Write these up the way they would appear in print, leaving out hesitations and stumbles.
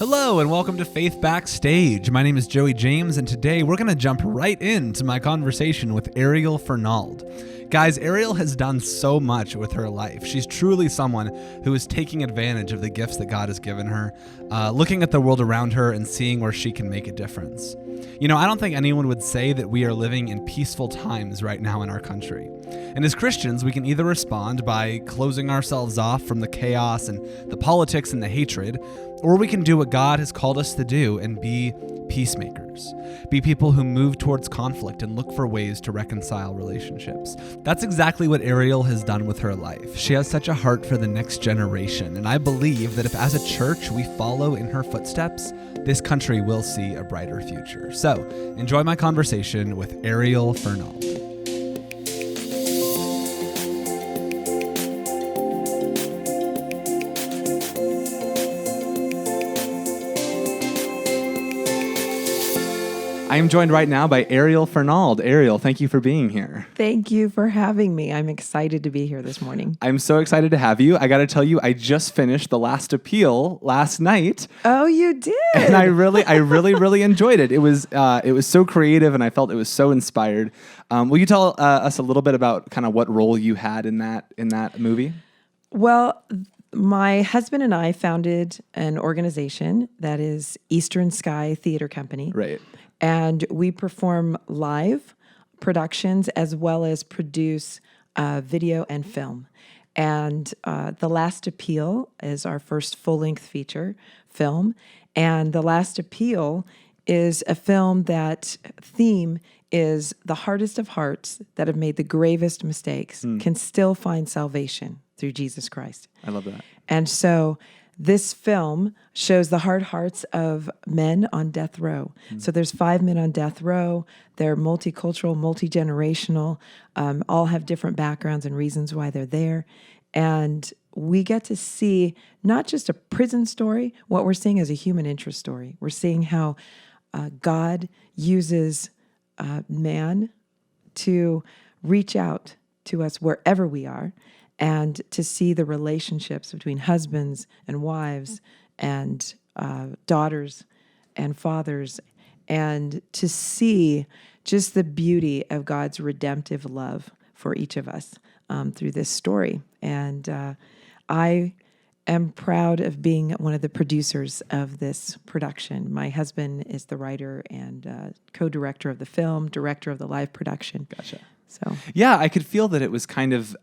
Hello and welcome to Faith Backstage. My name is Joey James and today we're going to jump right into my conversation with Ariel Fernald. Guys, Ariel has done so much with her life. She's truly someone who is taking advantage of the gifts that God has given her, looking at the world around her and seeing where she can make a difference. You know, I don't think anyone would say that we are living in peaceful times right now in our country. And as Christians, we can either respond by closing ourselves off from the chaos and the politics and the hatred, or we can do what God has called us to do and be peacemakers. Be people who move towards conflict and look for ways to reconcile relationships. That's exactly what Ariel has done with her life. She has such a heart for the next generation, and I believe that if as a church we follow in her footsteps, this country will see a brighter future. So, enjoy my conversation with Ariel Fernald. I am joined right now by Ariel Fernald. Ariel, thank you for being here. Thank you for having me. I'm excited to be here this morning. I'm so excited to have you. I got to tell you, I just finished The Last Appeal last night. Oh, you did? And I really enjoyed it. It was so creative, and I felt it was so inspired. Will you tell us a little bit about kind of what role you had in that movie? Well, my husband and I founded an organization that is Eastern Sky Theater Company. Right. And we perform live productions as well as produce video and film. And The Last Appeal is our first full-length feature film. And The Last Appeal is a film that theme is the hardest of hearts that have made the gravest mistakes can still find salvation through Jesus Christ. I love that. And so this film shows the hard hearts of men on death row. So there's 5 men on death row. They're multicultural, multi-generational, all have different backgrounds and reasons why they're there. And we get to see not just a prison story, what we're seeing is a human interest story. We're seeing how God uses man to reach out to us wherever we are, and to see the relationships between husbands and wives and daughters and fathers, and to see just the beauty of God's redemptive love for each of us through this story. And I am proud of being one of the producers of this production. My husband is the writer and co-director of the film, director of the live production. Gotcha. So yeah, I could feel that it was kind of,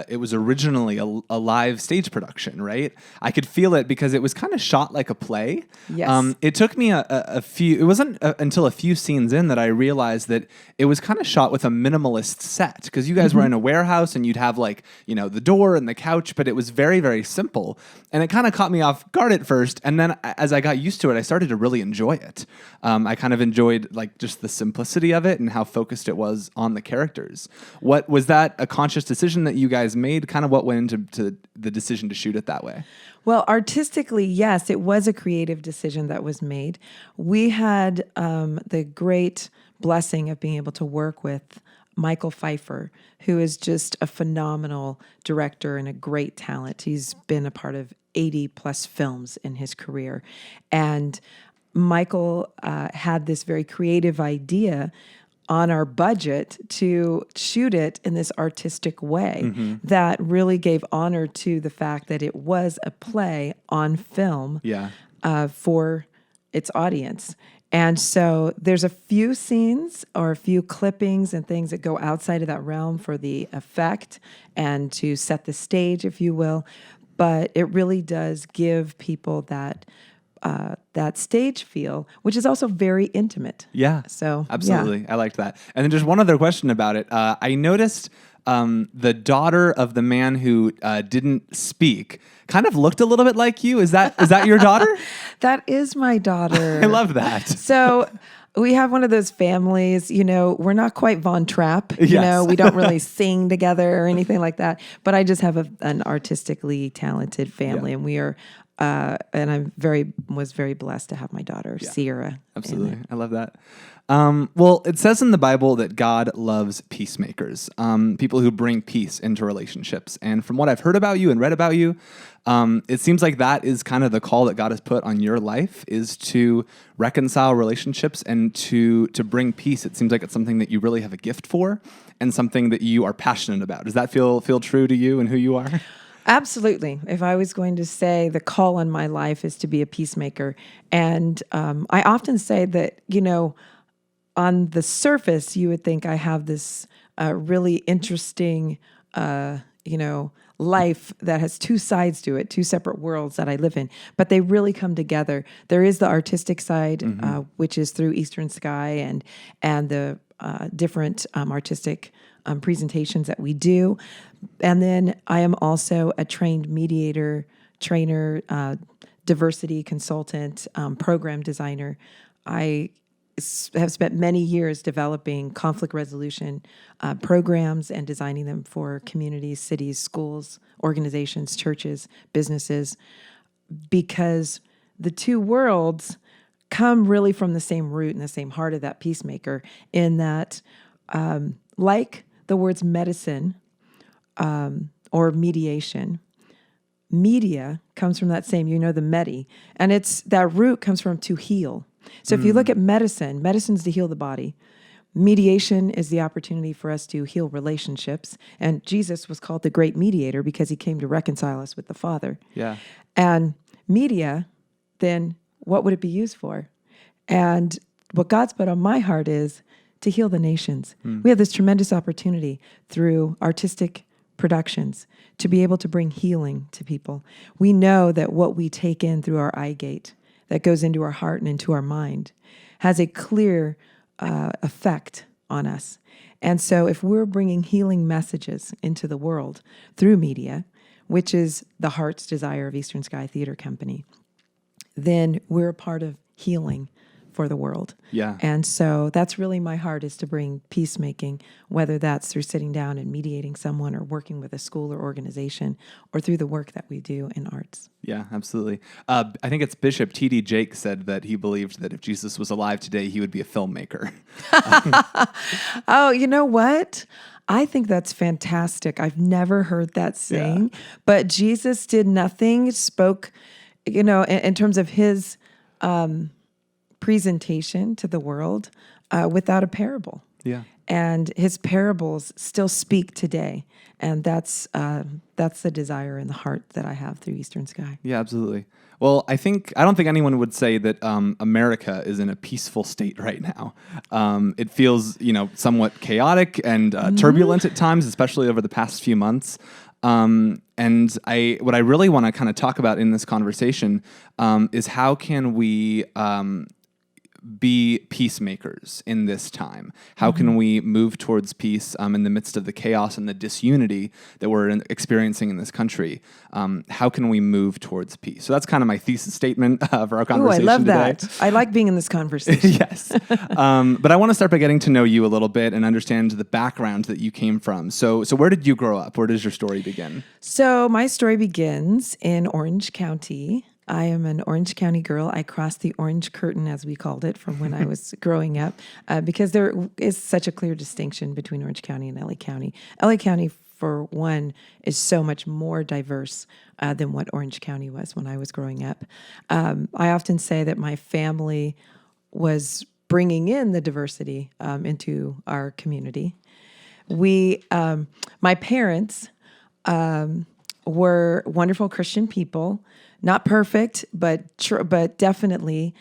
it was originally a live stage production, right? I could feel it because it was kind of shot like a play. Yes. It took me it wasn't until a few scenes in that I realized that it was kind of shot with a minimalist set, because you guys were in a warehouse and you'd have the door and the couch, but it was very, very simple. And it kind of caught me off guard at first. And then as I got used to it, I started to really enjoy it. I kind of enjoyed just the simplicity of it and how focused it was on the characters. What was that a conscious decision that you guys made? Kind of what went into the decision to shoot it that way? Well, artistically, yes, it was a creative decision that was made. We had the great blessing of being able to work with Michael Pfeiffer, who is just a phenomenal director and a great talent. He's been a part of 80 plus films in his career. And Michael had this very creative idea on our budget to shoot it in this artistic way that really gave honor to the fact that it was a play on film for its audience. And so there's a few scenes or a few clippings and things that go outside of that realm for the effect and to set the stage, if you will. But it really does give people that stage feel, which is also very intimate. Yeah. So absolutely. Yeah. I liked that. And then just one other question about it. I noticed the daughter of the man who didn't speak kind of looked a little bit like you. Is that your daughter? That is my daughter. I love that. So we have one of those families, we're not quite Von Trapp, we don't really sing together or anything like that, but I just have an artistically talented family, and we are, and I was very blessed to have my daughter, Sierra. Absolutely. I love that. Well, it says in the Bible that God loves peacemakers, people who bring peace into relationships. And from what I've heard about you and read about you, It seems like that is kind of the call that God has put on your life, is to reconcile relationships and to bring peace. It seems like it's something that you really have a gift for and something that you are passionate about. Does that feel true to you and who you are? Absolutely. If I was going to say the call on my life is to be a peacemaker. And I often say that, on the surface, you would think I have this really interesting, life that has two sides to it, two separate worlds that I live in, but they really come together. There is the artistic side, which is through Eastern Sky and the different artistic presentations that we do. And then I am also a trained mediator, trainer, diversity consultant, program designer. I have spent many years developing conflict resolution programs and designing them for communities, cities, schools, organizations, churches, businesses, because the two worlds come really from the same root and the same heart of that peacemaker, in that, like the words medicine or mediation, media comes from that same, the medi, and it's that root comes from to heal. So if you look at medicine's to heal the body. Mediation is the opportunity for us to heal relationships. And Jesus was called the great mediator because he came to reconcile us with the Father. Yeah. And media, then what would it be used for? And what God's put on my heart is to heal the nations. We have this tremendous opportunity through artistic productions to be able to bring healing to people. We know that what we take in through our eye gate, that goes into our heart and into our mind, has a clear effect on us. And so if we're bringing healing messages into the world through media, which is the heart's desire of Eastern Sky Theater Company, then we're a part of healing for the world. Yeah. And so that's really my heart, is to bring peacemaking, whether that's through sitting down and mediating someone or working with a school or organization, or through the work that we do in arts. Yeah, absolutely. I think it's Bishop T.D. Jakes said that he believed that if Jesus was alive today, he would be a filmmaker. Oh, you know what? I think that's fantastic. I've never heard that saying, but Jesus did nothing, spoke, in terms of his presentation to the world without a parable. Yeah. And his parables still speak today. And that's the desire in the heart that I have through Eastern Sky. Yeah, absolutely. Well, I don't think anyone would say that America is in a peaceful state right now. It feels, somewhat chaotic and turbulent at times, especially over the past few months. And what I really want to kind of talk about in this conversation is how can we be peacemakers in this time? How can we move towards peace in the midst of the chaos and the disunity that we're experiencing in this country? How can we move towards peace? So that's kind of my thesis statement for our conversation today. I love today. that. I like being in this conversation. Yes. But I want to start by getting to know you a little bit and understand the background that you came from. So where did you grow up? Where does your story begin? So my story begins in Orange County. I am an Orange County girl. I crossed the orange curtain, as we called it, from when I was growing up, because there is such a clear distinction between Orange County and LA County. LA County, for one, is so much more diverse than what Orange County was when I was growing up. I often say that my family was bringing in the diversity into our community. My parents were wonderful Christian people. Not perfect, but definitely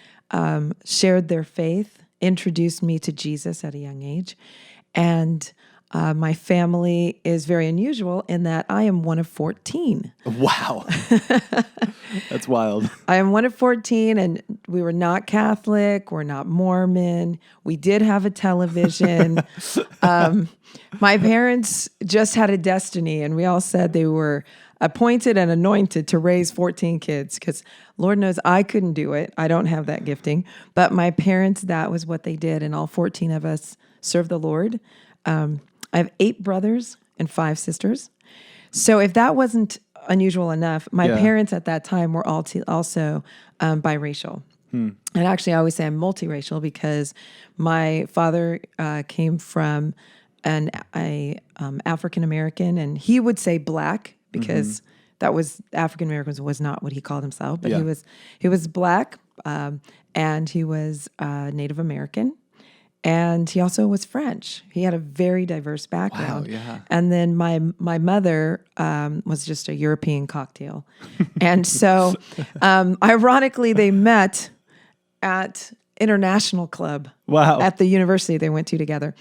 shared their faith, introduced me to Jesus at a young age. And my family is very unusual in that I am one of 14. Wow. That's wild. I am one of 14, and we were not Catholic. We're not Mormon. We did have a television. My parents just had a destiny, and we all said they were appointed and anointed to raise 14 kids, because Lord knows I couldn't do it. I don't have that gifting. But my parents, that was what they did, and all 14 of us served the Lord. I have 8 brothers and 5 sisters. So if that wasn't unusual enough, my parents at that time were also biracial. And actually, I always say I'm multiracial because my father came from an African American, and he would say black because that was African Americans was not what he called himself, but Yeah. he was black, and he was Native American. And he also was French. He had a very diverse background. Wow, yeah. And then my mother was just a European cocktail. And so, ironically, they met at International Club Wow. at the university they went to together.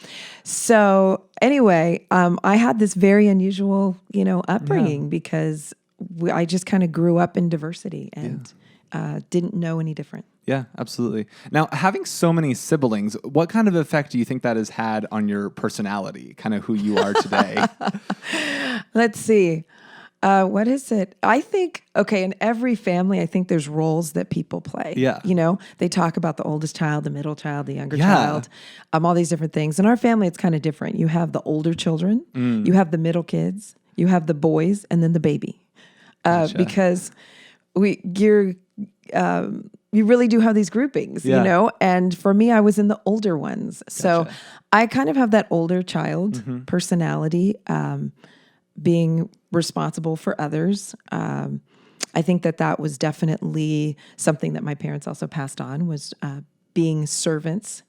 So anyway, I had this very unusual, upbringing because I just kind of grew up in diversity and didn't know any different. Yeah, absolutely. Now, having so many siblings, what kind of effect do you think that has had on your personality, kind of who you are today? Let's see. What is it? I think, in every family, I think there's roles that people play. Yeah. They talk about the oldest child, the middle child, the younger Yeah. child, all these different things. In our family, it's kind of different. You have the older children, you have the middle kids, you have the boys, and then the baby. Gotcha. Because you really do have these groupings, Yeah. And for me, I was in the older ones. So Gotcha. I kind of have that older child personality, being responsible for others. I think that was definitely something that my parents also passed on was being servants.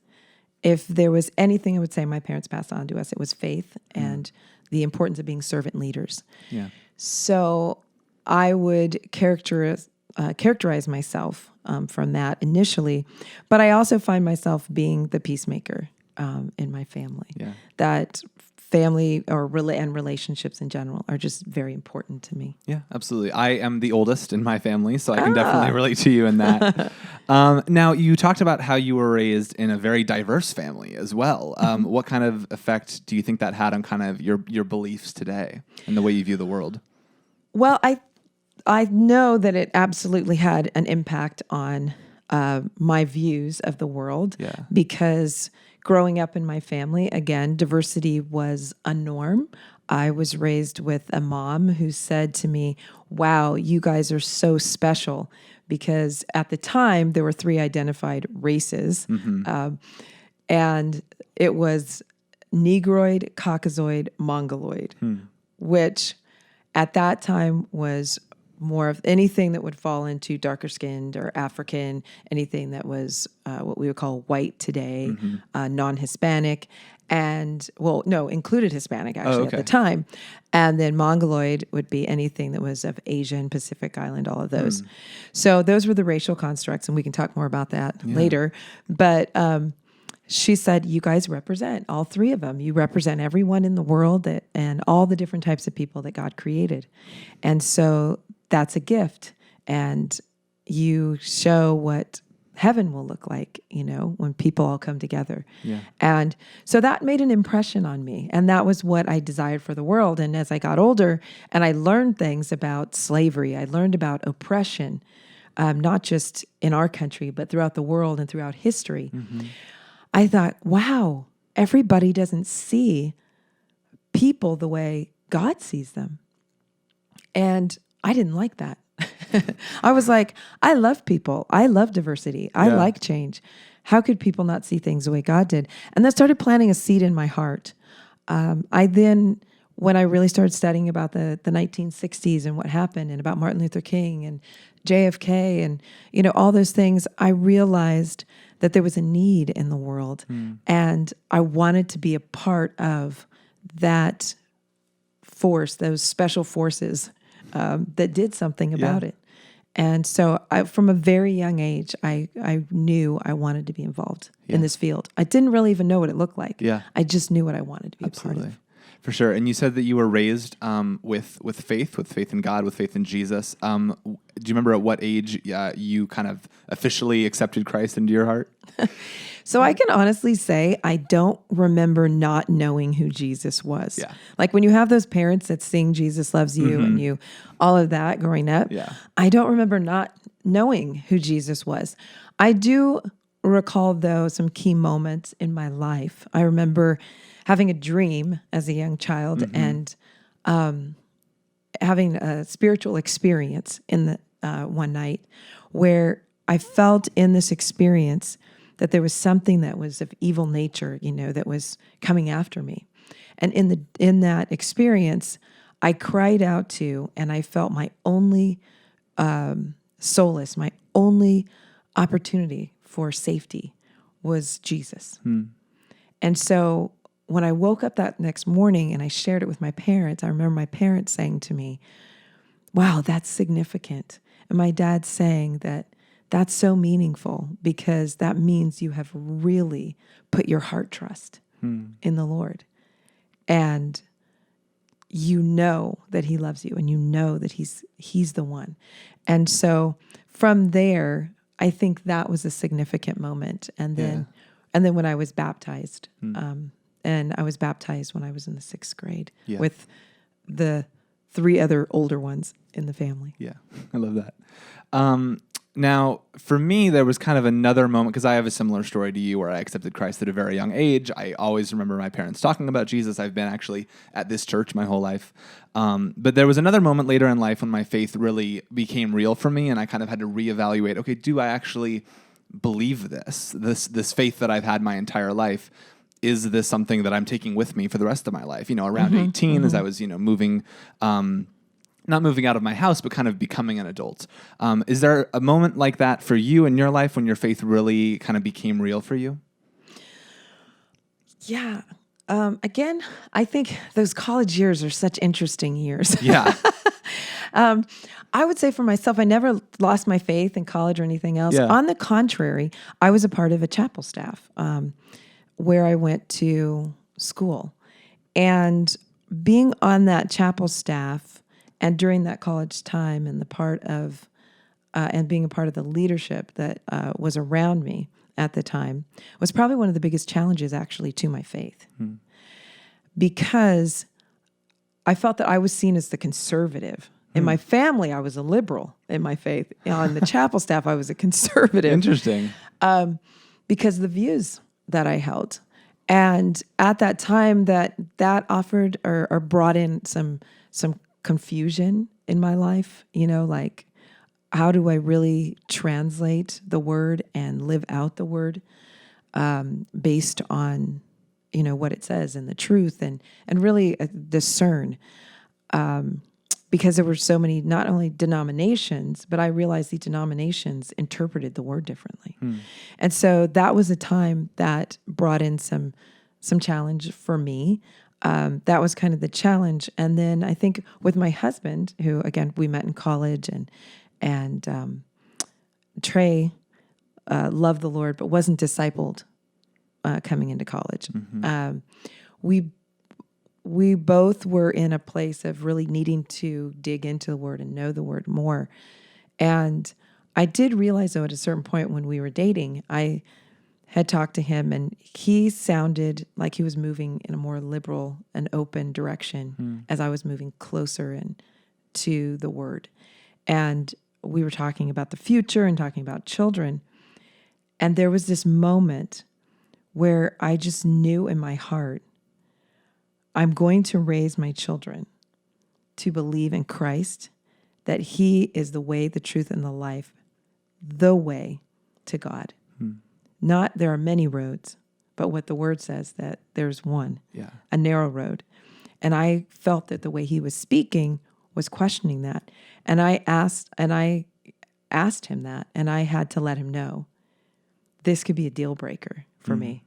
If there was anything I would say my parents passed on to us, it was faith and the importance of being servant leaders. Yeah. So I would characterize myself from that initially, but I also find myself being the peacemaker in my family. Yeah. That family and relationships in general are just very important to me. Yeah, absolutely. I am the oldest in my family, so I can definitely relate to you in that. Now, you talked about how you were raised in a very diverse family as well. What kind of effect do you think that had on kind of your beliefs today and the way you view the world? Well, I know that it absolutely had an impact on my views of the world because growing up in my family, again, diversity was a norm. I was raised with a mom who said to me, wow, you guys are so special, because at the time there were 3 identified races, and it was Negroid, Caucasoid, Mongoloid, which at that time was more of anything that would fall into darker skinned or African, anything that was what we would call white today, non-Hispanic, and included Hispanic actually at the time. And then Mongoloid would be anything that was of Asian, Pacific Island, all of those. So those were the racial constructs, and we can talk more about that later. But she said, you guys represent all 3 of them. You represent everyone in the world and all the different types of people that God created. And so that's a gift. And you show what heaven will look like, when people all come together. Yeah. And so that made an impression on me. And that was what I desired for the world. And as I got older and I learned things about slavery, I learned about oppression, not just in our country, but throughout the world and throughout history. I thought, wow, everybody doesn't see people the way God sees them. And I didn't like that. I was like, I love people. I love diversity. I like change. How could people not see things the way God did? And that started planting a seed in my heart. I then, when I really started studying about the 1960s and what happened and about Martin Luther King and JFK and, all those things, I realized that there was a need in the world. And I wanted to be a part of that force, those special forces that did something about it. And so from a very young age, I knew I wanted to be involved in this field. I didn't really even know what it looked like. Yeah. I just knew what I wanted to be a part of. For sure. And you said that you were raised with faith in God, with faith in Jesus. Do you remember at what age you kind of officially accepted Christ into your heart? So I can honestly say I don't remember not knowing who Jesus was. Yeah. Like when you have those parents that sing Jesus Loves You and all of that growing up, I don't remember not knowing who Jesus was. I do recall, though, some key moments in my life. I remember having a dream as a young child and having a spiritual experience in the one night where I felt in this experience that there was something that was of evil nature, that was coming after me. And in that experience, I cried out to, and I felt my only solace, my only opportunity for safety was Jesus. And so when I woke up that next morning and I shared it with my parents, I remember my parents saying to me, wow, that's significant. And my dad saying that that's so meaningful because that means you have really put your heart trust in the Lord. And you know that he loves you and you know that he's the one. And so from there, I think that was a significant moment. And then when I was baptized, and I was baptized when I was in the 6th grade with the 3 other older ones in the family. Yeah, I love that. Now, for me, there was kind of another moment, because I have a similar story to you where I accepted Christ at a very young age. I always remember my parents talking about Jesus. I've been actually at this church my whole life. But there was another moment later in life when my faith really became real for me, and I kind of had to reevaluate, okay, do I actually believe this faith that I've had my entire life? Is this something that I'm taking with me for the rest of my life? Around 18, as I was, moving... not moving out of my house, but kind of becoming an adult. Is there a moment like that for you in your life when your faith really kind of became real for you? Yeah. Again, I think those college years are such interesting years. Yeah. I would say for myself, I never lost my faith in college or anything else. Yeah. On the contrary, I was a part of a chapel staff where I went to school. And being on that chapel staff and during that college time and and being a part of the leadership that was around me at the time was probably one of the biggest challenges actually to my faith. Because I felt that I was seen as the conservative. In my family, I was a liberal in my faith. On the chapel staff, I was a conservative. Interesting. Because of the views that I held. And at that time that offered or brought in some confusion in my life, like how do I really translate the word and live out the word based on, what it says and the truth and really discern. Because there were so many, not only denominations, but I realized the denominations interpreted the word differently. And so that was a time that brought in some challenge for me. That was kind of the challenge. And then I think with my husband, who, again, we met in college, and Trey loved the Lord, but wasn't discipled coming into college. We both were in a place of really needing to dig into the word and know the word more. And I did realize, though, at a certain point when we were dating, I had talked to him, and he sounded like he was moving in a more liberal and open direction as I was moving closer to the word. And we were talking about the future and talking about children. And there was this moment where I just knew in my heart, I'm going to raise my children to believe in Christ, that he is the way, the truth, and the life, the way to God. Not there are many roads, but what the word says, that there's one, a narrow road. And I felt that the way he was speaking was questioning that. And I asked him that, and I had to let him know this could be a deal breaker for me,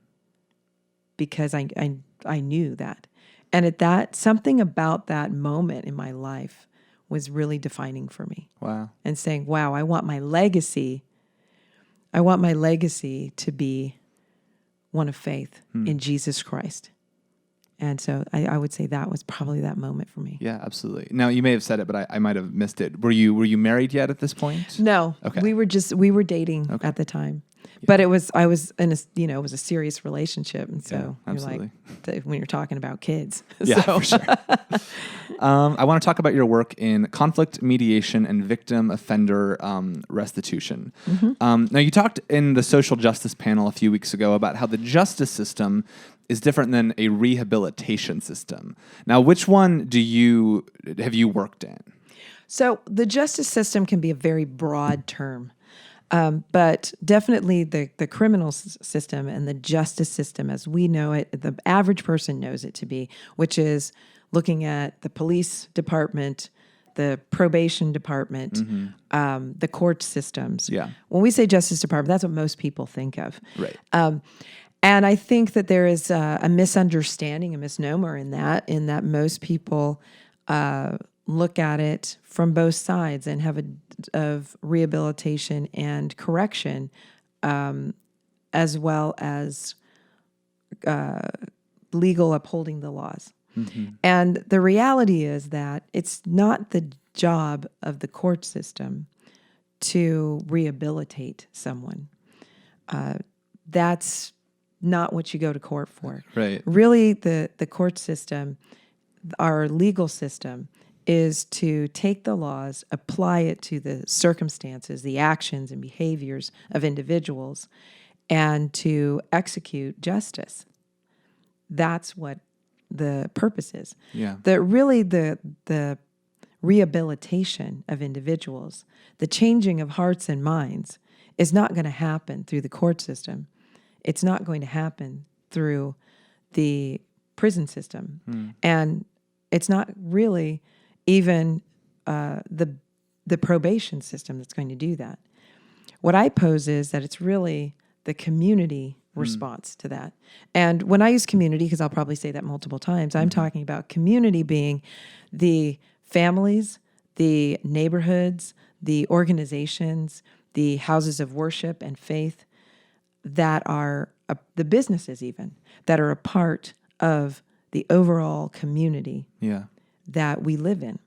because I knew that. And at that, something about that moment in my life was really defining for me. Wow. And saying, wow, I want my legacy to be one of faith in Jesus Christ. And so I would say that was probably that moment for me. Yeah, absolutely. Now, you may have said it, but I might have missed it. Were you married yet at this point? No. Okay. We were dating at the time. Yeah. But I was in it was a serious relationship. And so you're like, when you're talking about kids. Yeah, for sure. I want to talk about your work in conflict mediation and victim offender restitution. Now, you talked in the social justice panel a few weeks ago about how the justice system is different than a rehabilitation system. Now, which one have you worked in? So the justice system can be a very broad term. But definitely the criminal system and the justice system as we know it, the average person knows it to be, which is looking at the police department, the probation department, the court systems. Yeah. When we say justice department, that's what most people think of. Right. And I think that there is a misunderstanding, a misnomer in that most people look at it from both sides and have of rehabilitation and correction, as well as legal upholding the laws. And the reality is that it's not the job of the court system to rehabilitate someone. That's not what you go to court for. Right. Really, the court system, our legal system, is to take the laws, apply it to the circumstances, the actions and behaviors of individuals, and to execute justice. That's what the purpose is. Yeah. The rehabilitation of individuals, the changing of hearts and minds is not going to happen through the court system. It's not going to happen through the prison system. And it's not really even the probation system that's going to do that. What I pose is that it's really the community response to that. And when I use community, because I'll probably say that multiple times, I'm talking about community being the families, the neighborhoods, the organizations, the houses of worship and faith that are the businesses even that are a part of the overall community that we live in.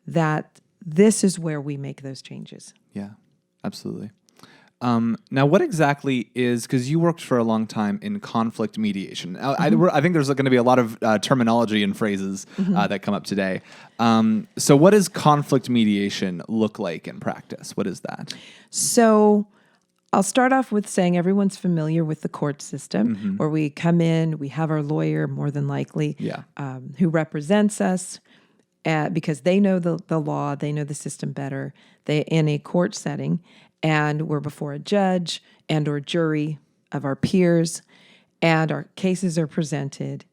That this is where we make those changes. Yeah, absolutely. Now, what exactly is, because you worked for a long time in conflict mediation. I think there's going to be a lot of terminology and phrases that come up today. So what does conflict mediation look like in practice? What is that? So I'll start off with saying everyone's familiar with the court system, where we come in, we have our lawyer, more than likely, who represents us because they know the law, they know the system better. They in a court setting, and we're before a judge and or jury of our peers, and our cases are presented.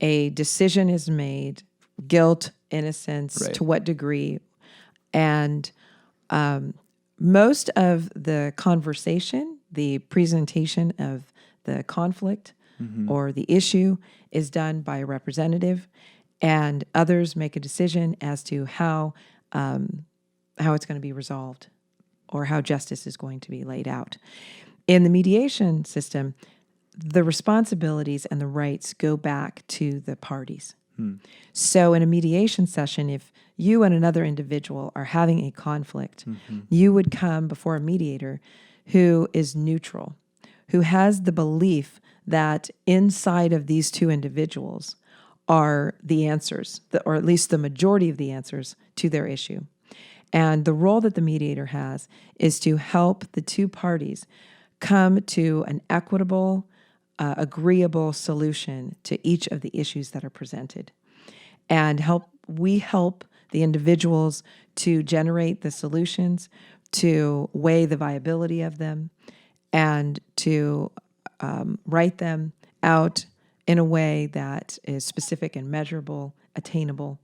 A decision is made, guilt, innocence, to what degree, and most of the conversation, the presentation of the conflict or the issue is done by a representative, and others make a decision as to how it's going to be resolved or how justice is going to be laid out. In the mediation system, the responsibilities and the rights go back to the parties. So in a mediation session, if you and another individual are having a conflict, you would come before a mediator who is neutral, who has the belief that inside of these two individuals are the answers, or at least the majority of the answers to their issue. And the role that the mediator has is to help the two parties come to an equitable, agreeable solution to each of the issues that are presented. And we help the individuals to generate the solutions, to weigh the viability of them, and to write them out in a way that is specific and measurable, attainable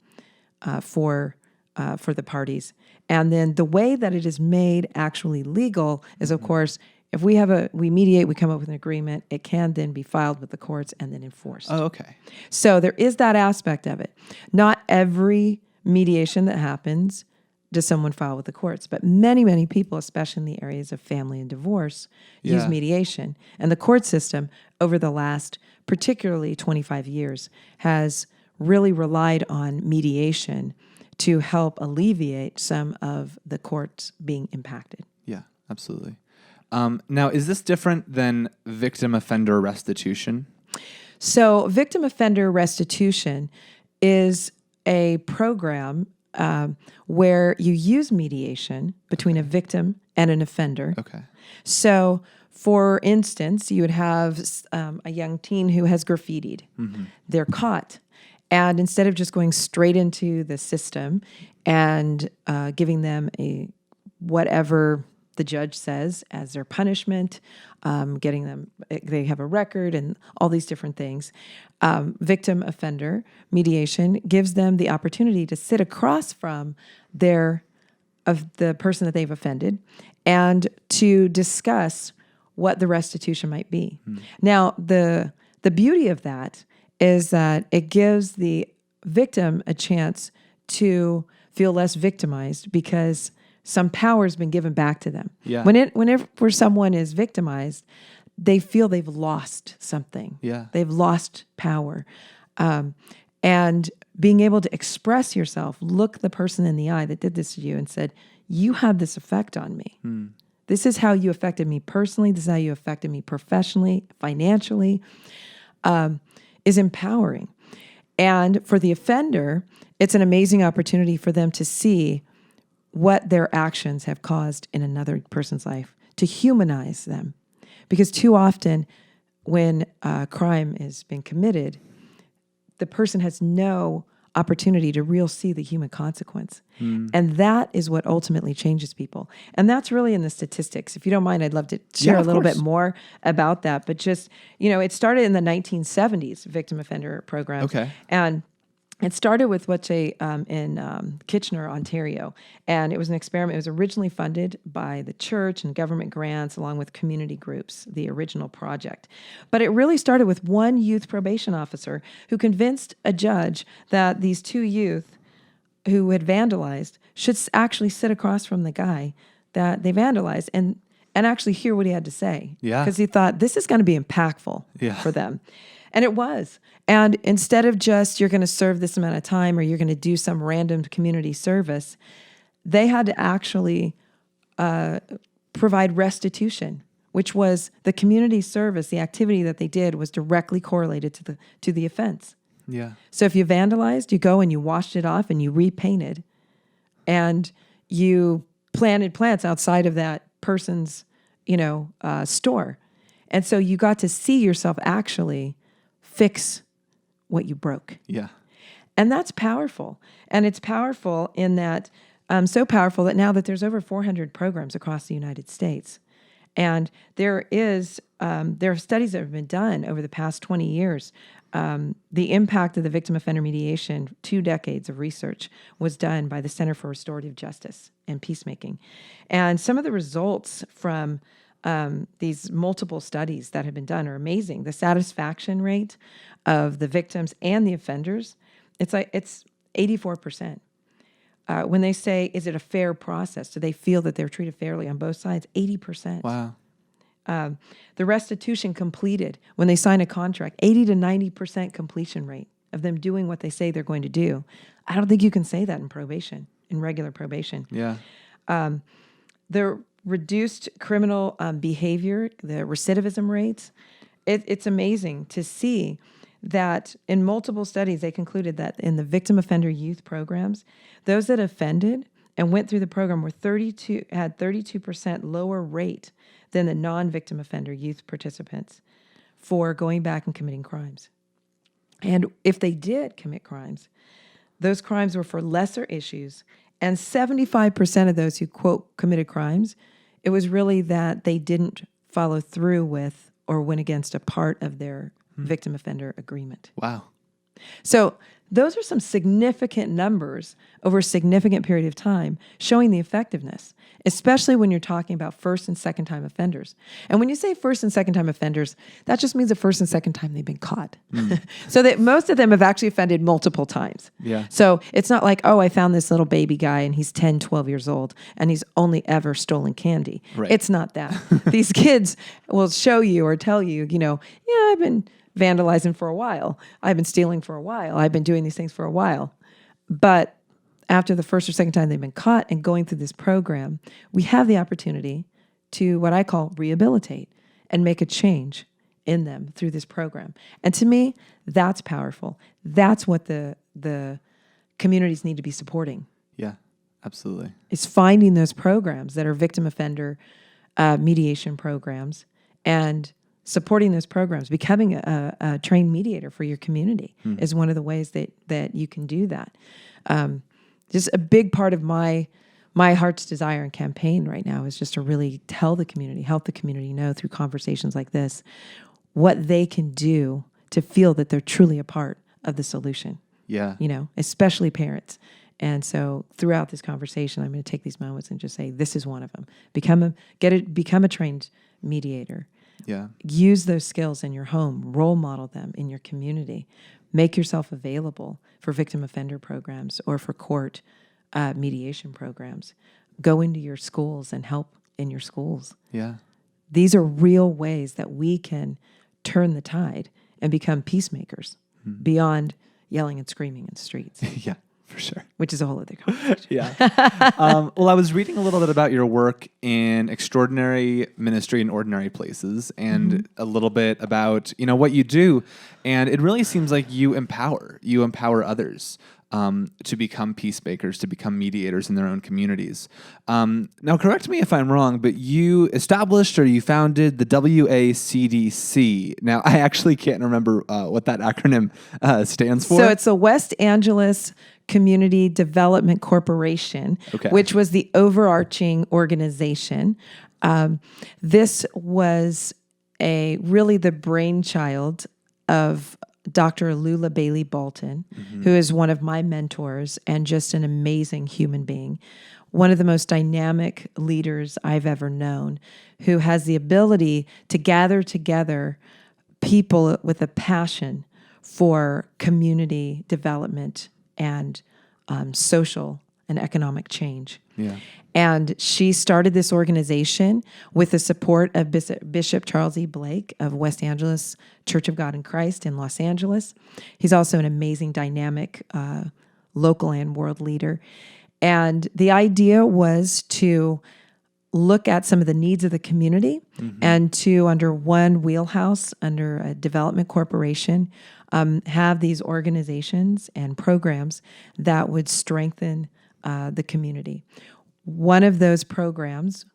for the parties. And then the way that it is made actually legal is, of course, if we mediate, we come up with an agreement, it can then be filed with the courts and then enforced. Oh, okay. So there is that aspect of it. Not every mediation that happens does someone file with the courts, but many, many people, especially in the areas of family and divorce, use mediation. And the court system over the last, particularly 25 years, has really relied on mediation to help alleviate some of the courts being impacted. Yeah, absolutely. Now, is this different than victim offender restitution? So victim offender restitution is a program where you use mediation between a victim and an offender. Okay. So, for instance, you would have a young teen who has graffitied. They're caught. And instead of just going straight into the system and giving them whatever the judge says as their punishment, getting them, they have a record and all these different things. Victim offender mediation gives them the opportunity to sit across from the person that they've offended and to discuss what the restitution might be. Now, the beauty of that is that it gives the victim a chance to feel less victimized because some power has been given back to them. Yeah. Whenever someone is victimized, they feel they've lost something. Yeah. They've lost power. And being able to express yourself, look the person in the eye that did this to you and said, you had this effect on me. This is how you affected me personally. This is how you affected me professionally, financially, is empowering. And for the offender, it's an amazing opportunity for them to see what their actions have caused in another person's life, to humanize them. Because too often when a crime is being committed, the person has no opportunity to really see the human consequence. And that is what ultimately changes people. And that's really in the statistics. If you don't mind, I'd love to share a little bit more about that. But just, it started in the 1970s, victim offender program. Okay. And it started with in Kitchener, Ontario, and it was an experiment. It was originally funded by the church and government grants along with community groups, the original project. But it really started with one youth probation officer who convinced a judge that these two youth who had vandalized should actually sit across from the guy that they vandalized and actually hear what he had to say. Yeah. Because he thought, this is going to be impactful for them. And it was. And instead of just, you're going to serve this amount of time or you're going to do some random community service, they had to actually provide restitution, which was the community service. The activity that they did was directly correlated to the offense. Yeah. So if you vandalized, you go and you washed it off and you repainted and you planted plants outside of that person's, store. And so you got to see yourself actually fix what you broke. Yeah. And that's powerful. And it's powerful in that, so powerful that now that there's over 400 programs across the United States. And there are studies that have been done over the past 20 years. The impact of the victim offender mediation, 2 decades of research was done by the Center for Restorative Justice and Peacemaking. And some of the results from these multiple studies that have been done are amazing. The satisfaction rate of the victims and the offenders, it's 84%. When they say, is it a fair process? Do they feel that they're treated fairly on both sides? 80%. Wow. The restitution completed when they sign a contract, 80 to 90% completion rate of them doing what they say they're going to do. I don't think you can say that in probation, in regular probation. Yeah. The reduced criminal behavior, the recidivism rates, it's amazing to see that in multiple studies, they concluded that in the victim offender youth programs, those that offended and went through the program had 32% lower rate than the non-victim offender youth participants for going back and committing crimes. And if they did commit crimes, those crimes were for lesser issues, and 75% of those who, quote, committed crimes, it was really that they didn't follow through with or went against a part of their victim offender agreement. Wow. So those are some significant numbers over a significant period of time showing the effectiveness, especially when you're talking about first and second time offenders. And when you say first and second time offenders, that just means the first and second time they've been caught. So that most of them have actually offended multiple times. Yeah. So it's not like, I found this little baby guy and he's 10, 12 years old and he's only ever stolen candy. Right. It's not that. These kids will show you or tell you, I've been vandalizing for a while. I've been stealing for a while. I've been doing these things for a while. But after the first or second time they've been caught and going through this program, we have the opportunity to what I call rehabilitate and make a change in them through this program. And to me, that's powerful. That's what the communities need to be supporting. Yeah, absolutely. Is finding those programs that are victim offender mediation programs and supporting those programs, becoming a trained mediator for your community is one of the ways that you can do that. Just a big part of my my heart's desire and campaign right now is just to really tell the community, help the community know through conversations like this, what they can do to feel that they're truly a part of the solution. Yeah. Especially parents. And so throughout this conversation, I'm going to take these moments and just say, this is one of them. Become a trained mediator. Yeah. Use those skills in your home, role model them in your community. Make yourself available for victim offender programs or for court mediation programs. Go into your schools and help in your schools. Yeah. These are real ways that we can turn the tide and become peacemakers beyond yelling and screaming in the streets. Yeah, for sure. Which is a whole other conversation. Yeah. Well, I was reading a little bit about your work in extraordinary ministry in ordinary places and a little bit about, what you do. And it really seems like you empower others to become peacemakers, to become mediators in their own communities. Now, correct me if I'm wrong, but you established or you founded the WACDC. Now, I actually can't remember what that acronym stands for. So it's the West Angeles Community Development Corporation, which was the overarching organization. This was really the brainchild of Dr. Lula Bailey Bolton, who is one of my mentors and just an amazing human being, one of the most dynamic leaders I've ever known, who has the ability to gather together people with a passion for community development and social and economic change. Yeah. And she started this organization with the support of Bishop Charles E. Blake of West Angeles Church of God in Christ in Los Angeles. He's also an amazing, dynamic local and world leader. And the idea was to look at some of the needs of the community and to, under one wheelhouse, under a development corporation, have these organizations and programs that would strengthen the community. One of those programs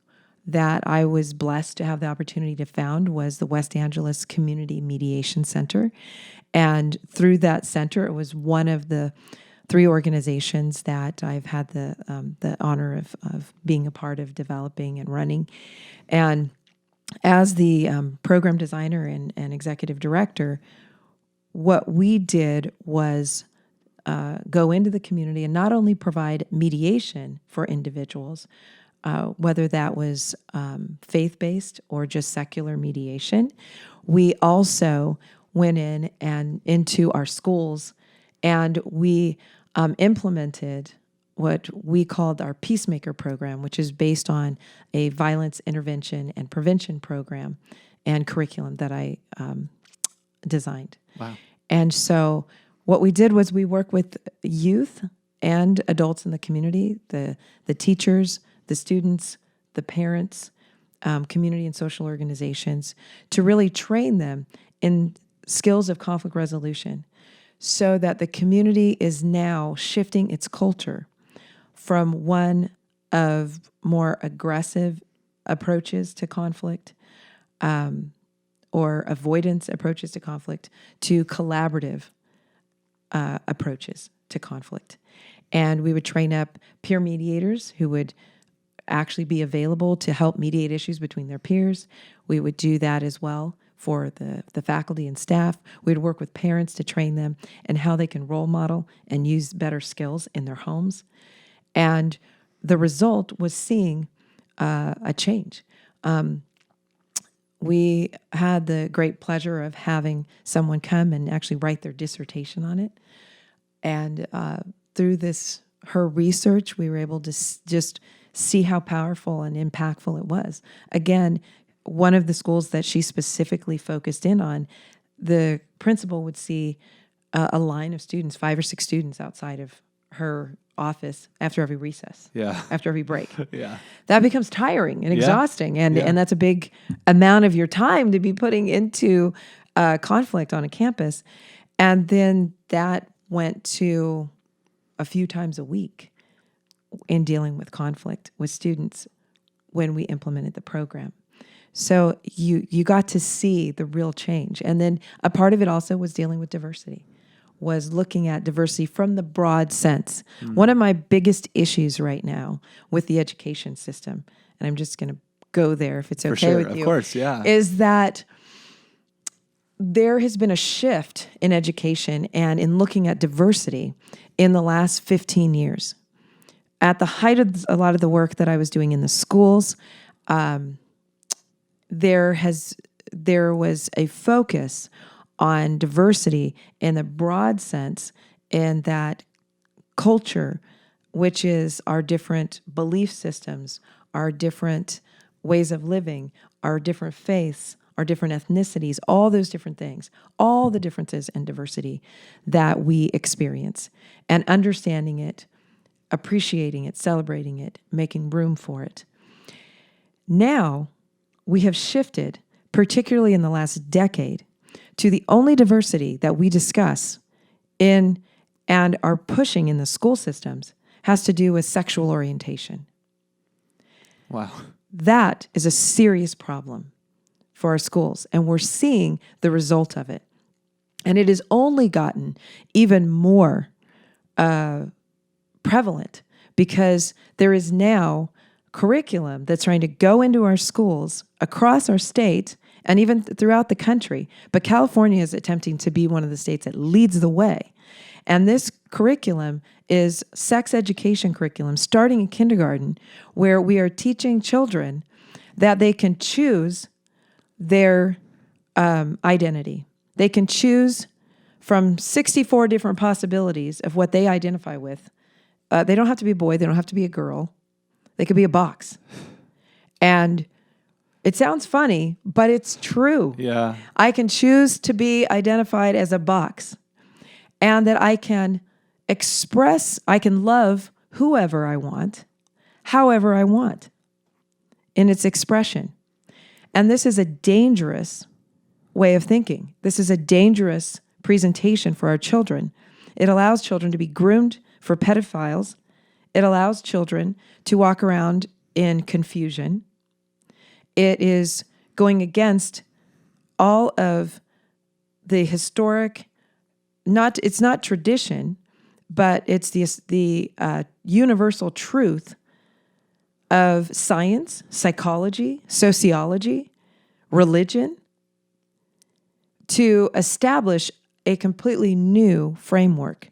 that I was blessed to have the opportunity to found was the West Angeles Community Mediation Center. And through that center, it was one of the 3 organizations that I've had the honor of being a part of developing and running. And as the program designer and executive director, what we did was go into the community and not only provide mediation for individuals, whether that was faith-based or just secular mediation. We also went in and into our schools and we implemented what we called our Peacemaker program, which is based on a violence intervention and prevention program and curriculum that I designed. Wow. And so what we did was we worked with youth and adults in the community, the teachers, the students, the parents, community and social organizations, to really train them in skills of conflict resolution so that the community is now shifting its culture from one of more aggressive approaches to conflict or avoidance approaches to conflict to collaborative approaches to conflict. And we would train up peer mediators who would actually be available to help mediate issues between their peers. We would do that as well for the faculty and staff. We'd work with parents to train them in how they can role model and use better skills in their homes. And the result was seeing a change. We had the great pleasure of having someone come and actually write their dissertation on it. And through her research, we were able to just see how powerful and impactful it was. Again, one of the schools that she specifically focused in on, the principal would see a line of students, 5 or 6 students outside of her office after every recess, after every break. That becomes tiring and exhausting, and that's a big amount of your time to be putting into conflict on a campus. And then that went to a few times a week in dealing with conflict with students when we implemented the program. So you got to see the real change. And then a part of it also was dealing with diversity. was looking at diversity from the broad sense. One of my biggest issues right now with the education system, and I'm just going to go there if it's okay with you. Of course, yeah. Is that there has been a shift in education and in looking at diversity in the last 15 years. At the height of a lot of the work that I was doing in the schools, there was a focus on diversity in the broad sense, in that culture, which is our different belief systems, our different ways of living, our different faiths, our different ethnicities, all those different things, all the differences and diversity that we experience, and understanding it, appreciating it, celebrating it, making room for it. Now, we have shifted, particularly in the last decade, to the only diversity that we discuss in and are pushing in the school systems has to do with sexual orientation. Wow. That is a serious problem for our schools, and we're seeing the result of it. And it has only gotten even more prevalent because there is now curriculum that's trying to go into our schools across our state and even throughout the country. But California is attempting to be one of the states that leads the way. And this curriculum is sex education curriculum starting in kindergarten, where we are teaching children that they can choose their identity. They can choose from 64 different possibilities of what they identify with. They don't have to be a boy. They don't have to be a girl. They could be a box. And it sounds funny, but it's true. Yeah. I can choose to be identified as a box, and that I can I can love whoever I want, however I want, in its expression. And this is a dangerous way of thinking. This is a dangerous presentation for our children. It allows children to be groomed for pedophiles. It allows children to walk around in confusion. It is going against all of the historic, it's not tradition, but it's the universal truth of science, psychology, sociology, religion, to establish a completely new framework.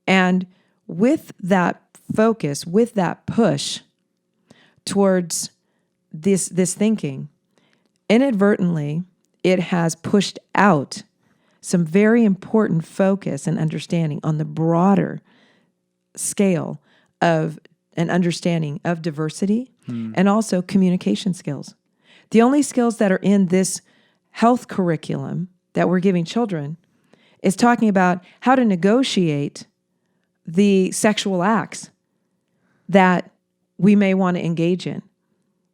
And with that focus, with that push towards this thinking, inadvertently, it has pushed out some very important focus and understanding on the broader scale of an understanding of diversity and also communication skills. The only skills that are in this health curriculum that we're giving children is talking about how to negotiate the sexual acts that we may want to engage in.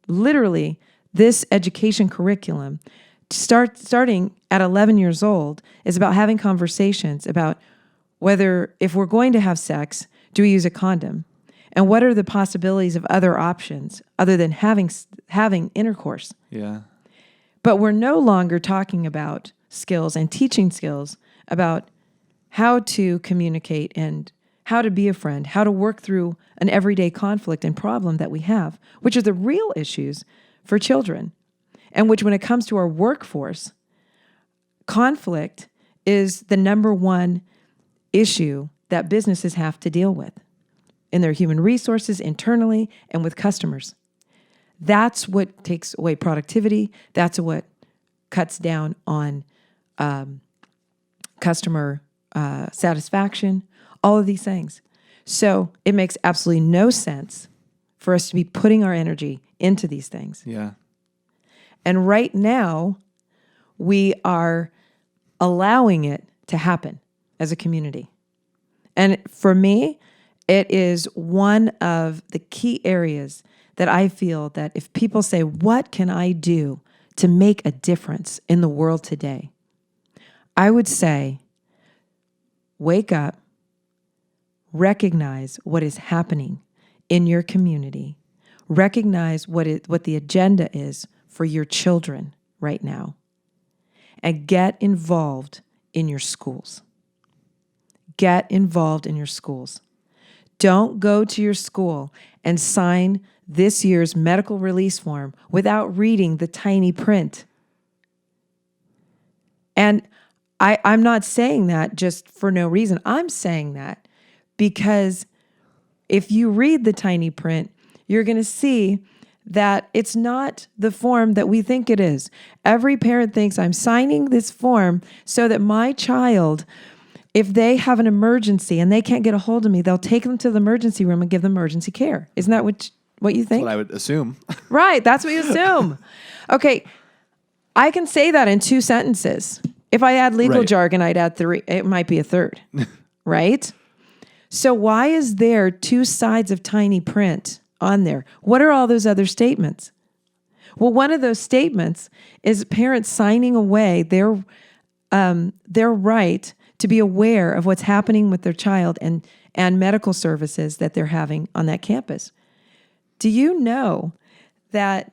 Literally, this education curriculum, starting at 11 years old, is about having conversations about whether, if we're going to have sex, do we use a condom? And what are the possibilities of other options other than having intercourse? Yeah. But we're no longer talking about skills and teaching skills about how to communicate and how to be a friend, how to work through an everyday conflict and problem that we have, which are the real issues for children. And which, when it comes to our workforce, conflict is the number one issue that businesses have to deal with in their human resources, internally, and with customers. That's what takes away productivity. That's what cuts down on customer satisfaction, all of these things. So it makes absolutely no sense for us to be putting our energy into these things. Yeah. And right now, we are allowing it to happen as a community. And for me, it is one of the key areas that I feel that if people say, what can I do to make a difference in the world today? I would say, wake up, recognize what is happening in your community, recognize what the agenda is for your children right now, and get involved in your schools. get involved in your schools. Don't go to your school and sign this year's medical release form without reading the tiny print. And I'm not saying that just for no reason. I'm saying that because if you read the tiny print, you're going to see that it's not the form that we think it is. Every parent thinks I'm signing this form so that my child, if they have an emergency and they can't get a hold of me, they'll take them to the emergency room and give them emergency care. Isn't that what you think? That's what I would assume. Right. That's what you assume. Okay. I can say that in 2 sentences. If I add legal jargon, I'd add 3. It might be a third. Right? So why is there 2 sides of tiny print on there? What are all those other statements? Well, one of those statements is parents signing away their right to be aware of what's happening with their child and medical services that they're having on that campus. Do you know that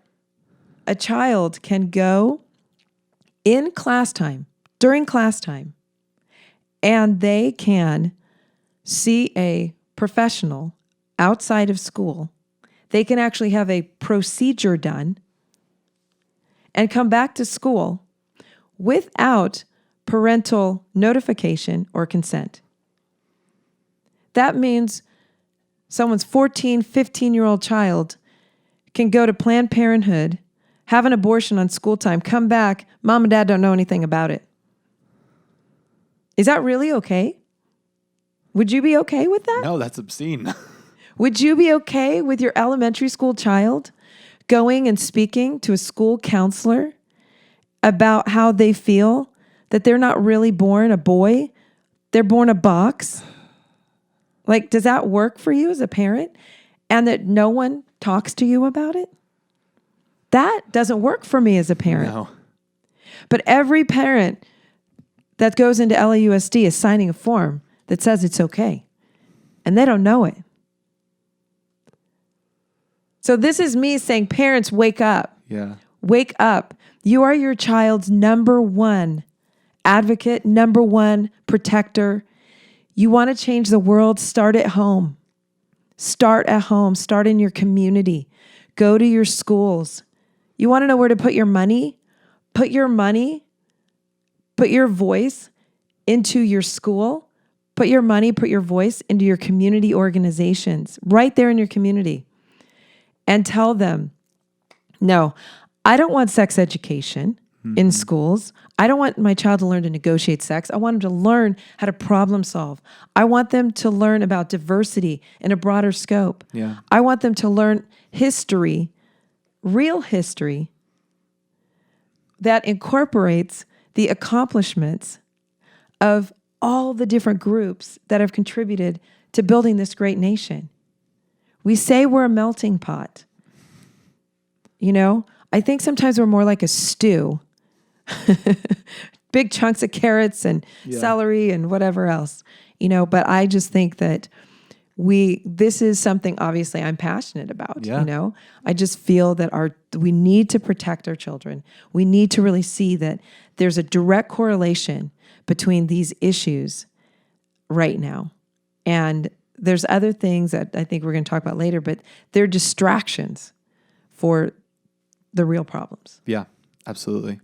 a child can go in class time, during class time, and they can see a professional outside of school? They can actually have a procedure done and come back to school without parental notification or consent. That means someone's 14, 15-year-old child can go to Planned Parenthood, have an abortion on school time, come back, mom and dad don't know anything about it. Is that really okay? Would you be okay with that? No, that's obscene. Would you be okay with your elementary school child going and speaking to a school counselor about how they feel that they're not really born a boy, they're born a box? Like, does that work for you as a parent? And that no one talks to you about it? That doesn't work for me as a parent. No. But every parent that goes into LAUSD is signing a form that says it's okay. And they don't know it. So this is me saying, parents, wake up. Yeah. Wake up. You are your child's number one advocate, number one protector. You want to change the world, start at home. Start at home. Start in your community. Go to your schools. You want to know where to put your money? Put your voice into your school. Put your money, put your voice into your community organizations, right there in your community. And tell them, no, I don't want sex education in schools. I don't want my child to learn to negotiate sex. I want them to learn how to problem solve. I want them to learn about diversity in a broader scope. Yeah. I want them to learn history, real history, that incorporates the accomplishments of all the different groups that have contributed to building this great nation. We say we're a melting pot. You know, I think sometimes we're more like a stew. Big chunks of carrots and celery and whatever else, you know, but I just think that this is something obviously I'm passionate about, you know. I just feel that we need to protect our children. We need to really see that there's a direct correlation between these issues right now. And there's other things that I think we're going to talk about later, but they're distractions for the real problems. Yeah, absolutely.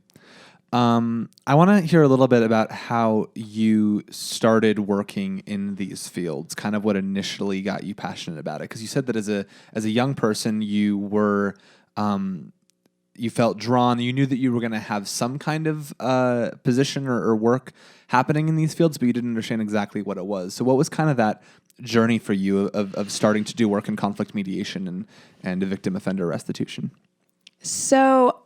I want to hear a little bit about how you started working in these fields, kind of what initially got you passionate about it. Because you said that as a young person, you were you felt drawn. You knew that you were going to have some kind of position or work happening in these fields, but you didn't understand exactly what it was. So what was kind of that journey for you of starting to do work in conflict mediation and victim offender restitution? So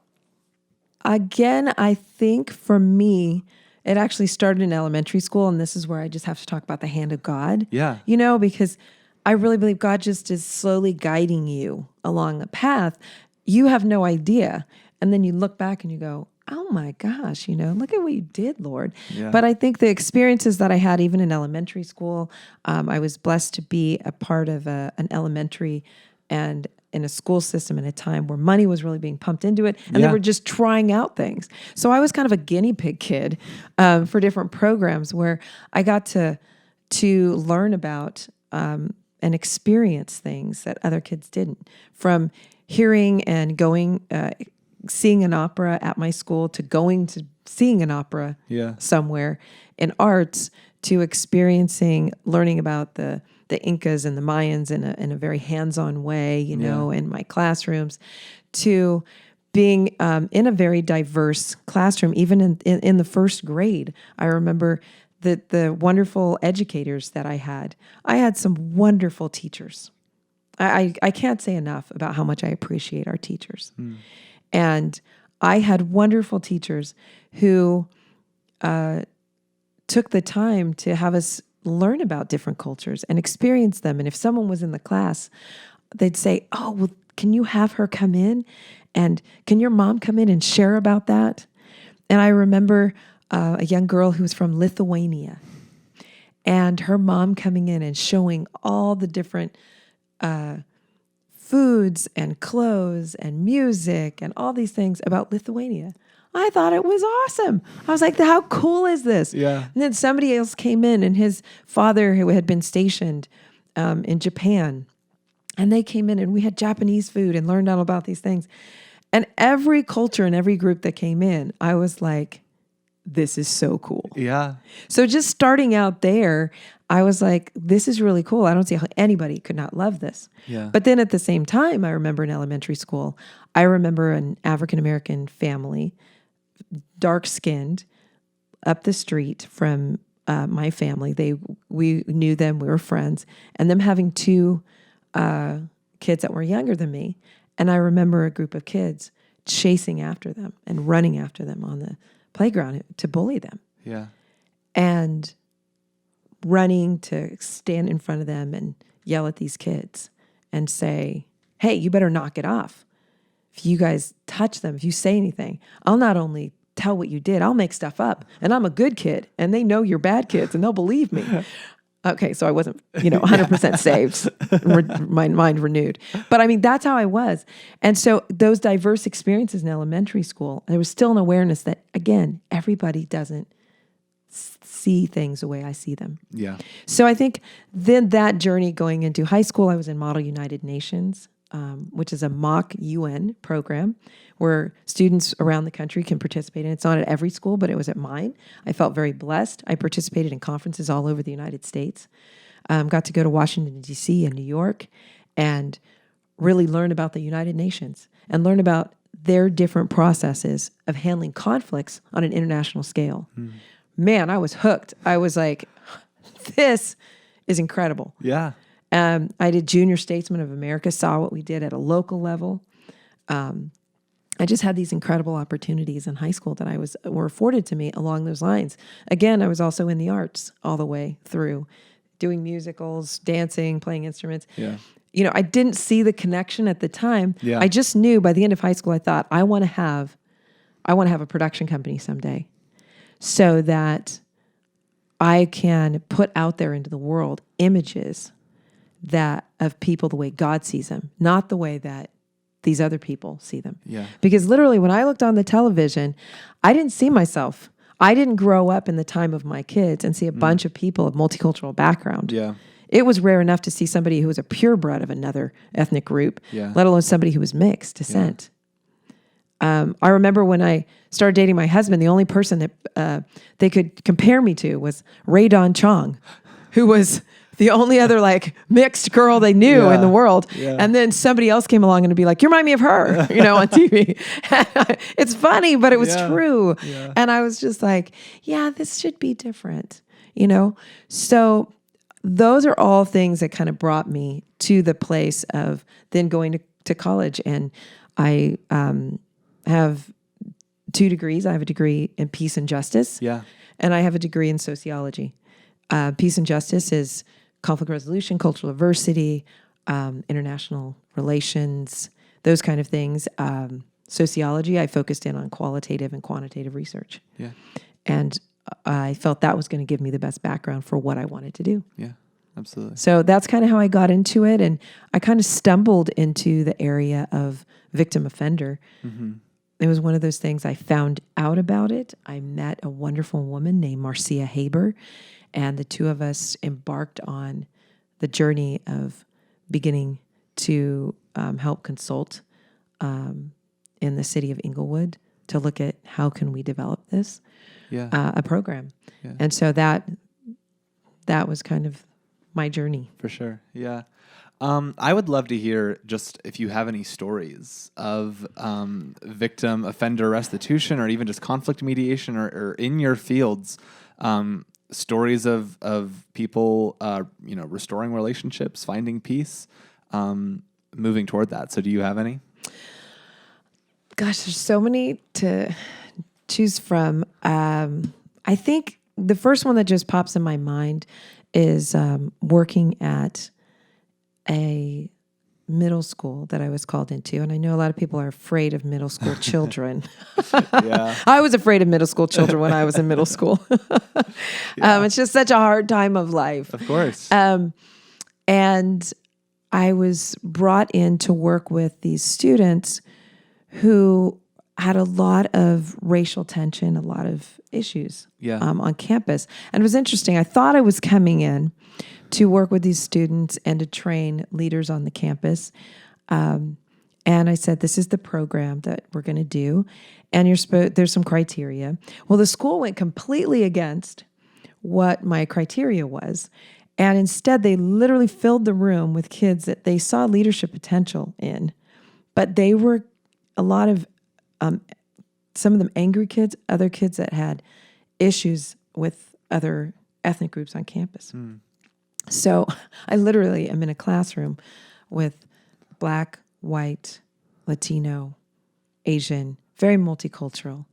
again, I think for me, it actually started in elementary school, and this is where I just have to talk about the hand of God. Yeah. You know, because I really believe God just is slowly guiding you along a path. You have no idea. And then you look back and you go, oh my gosh, you know, look at what you did, Lord. Yeah. But I think the experiences that I had even in elementary school, I was blessed to be a part of an elementary and in a school system in a time where money was really being pumped into it, and they were just trying out things. So I was kind of a guinea pig kid for different programs where I got to to learn about and experience things that other kids didn't. From hearing and going, seeing an opera at my school, to going to seeing an opera somewhere in arts, to experiencing, learning about the Incas and the Mayans in a very hands-on way, in my classrooms, to being in a very diverse classroom, even in the first grade. I remember the wonderful educators that I had. I had some wonderful teachers. I can't say enough about how much I appreciate our teachers. And I had wonderful teachers who took the time to have us learn about different cultures and experience them. And if someone was in the class, they'd say, "Oh, well, can you have her come in? And can your mom come in and share about that?" And I remember a young girl who was from Lithuania, and her mom coming in and showing all the different foods and clothes and music and all these things about Lithuania. I thought it was awesome. I was like, how cool is this? Yeah. And then somebody else came in, and his father, who had been stationed in Japan, and they came in, and we had Japanese food and learned all about these things. And every culture and every group that came in, I was like, this is so cool. Yeah. So just starting out there, I was like, this is really cool. I don't see how anybody could not love this. Yeah. But then at the same time, I remember in elementary school, I remember an African-American family, dark-skinned, up the street from my family. We knew them, we were friends, and them having two kids that were younger than me. And I remember a group of kids chasing after them and running after them on the playground to bully them. Yeah. And running to stand in front of them and yell at these kids and say, "Hey, you better knock it off. If you guys touch them, if you say anything, I'll not only tell what you did, I'll make stuff up. And I'm a good kid, and they know you're bad kids, and they'll believe me." Okay, so I wasn't, 100% saved, my mind renewed. But I mean, that's how I was. And so those diverse experiences in elementary school, there was still an awareness that, again, everybody doesn't see things the way I see them. Yeah. So I think then that journey going into high school, I was in Model United Nations, which is a mock UN program where students around the country can participate in. It's not at every school, but it was at mine. I felt very blessed. I participated in conferences all over the United States. Got to go to Washington, D.C. and New York and really learn about the United Nations and learn about their different processes of handling conflicts on an international scale. Man, I was hooked. I was like, this is incredible. Yeah. I did Junior Statesman of America, saw what we did at a local level. I just had these incredible opportunities in high school that were afforded to me along those lines. Again, I was also in the arts all the way through, doing musicals, dancing, playing instruments. Yeah. I didn't see the connection at the time. Yeah. I just knew by the end of high school, I thought, I want to have a production company someday so that I can put out there into the world images that of people the way God sees them, not the way that these other people see them. Yeah. Because literally when I looked on the television, I didn't see myself. I didn't grow up in the time of my kids and see a bunch of people of multicultural background. Yeah. It was rare enough to see somebody who was a purebred of another ethnic group, let alone somebody who was mixed descent. I remember when I started dating my husband, the only person that they could compare me to was Ray Don Chong, who was the only other mixed girl they knew in the world. Yeah. And then somebody else came along and would be like, "You remind me of her," on TV. It's funny, but it was true. Yeah. And I was just like, yeah, this should be different, So those are all things that kind of brought me to the place of then going to college. And I have 2 degrees. I have a degree in peace and justice. Yeah. And I have a degree in sociology. Peace and justice is conflict resolution, cultural diversity, international relations, those kind of things. Sociology, I focused in on qualitative and quantitative research. Yeah. And I felt that was going to give me the best background for what I wanted to do. Yeah, absolutely. So that's kind of how I got into it. And I kind of stumbled into the area of victim offender. Mm-hmm. It was one of those things I found out about it. I met a wonderful woman named Marcia Haber. And the two of us embarked on the journey of beginning to help consult in the city of Inglewood to look at how can we develop this a program. Yeah. And so that was kind of my journey. For sure. Yeah. I would love to hear just if you have any stories of victim offender restitution or even just conflict mediation or in your fields, stories of people, restoring relationships, finding peace, moving toward that. So do you have any? Gosh, there's so many to choose from. I think the first one that just pops in my mind is working at a middle school that I was called into. And I know a lot of people are afraid of middle school children. Yeah. I was afraid of middle school children when I was in middle school. It's just such a hard time of life. Of course. And I was brought in to work with these students who had a lot of racial tension, a lot of issues on campus. And it was interesting. I thought I was coming in to work with these students and to train leaders on the campus. And I said, this is the program that we're going to do. And there's some criteria. Well, the school went completely against what my criteria was. And instead, they literally filled the room with kids that they saw leadership potential in. But they were a lot of, some of them angry kids, other kids that had issues with other ethnic groups on campus. So I literally am in a classroom with Black, white, Latino, Asian, very multicultural,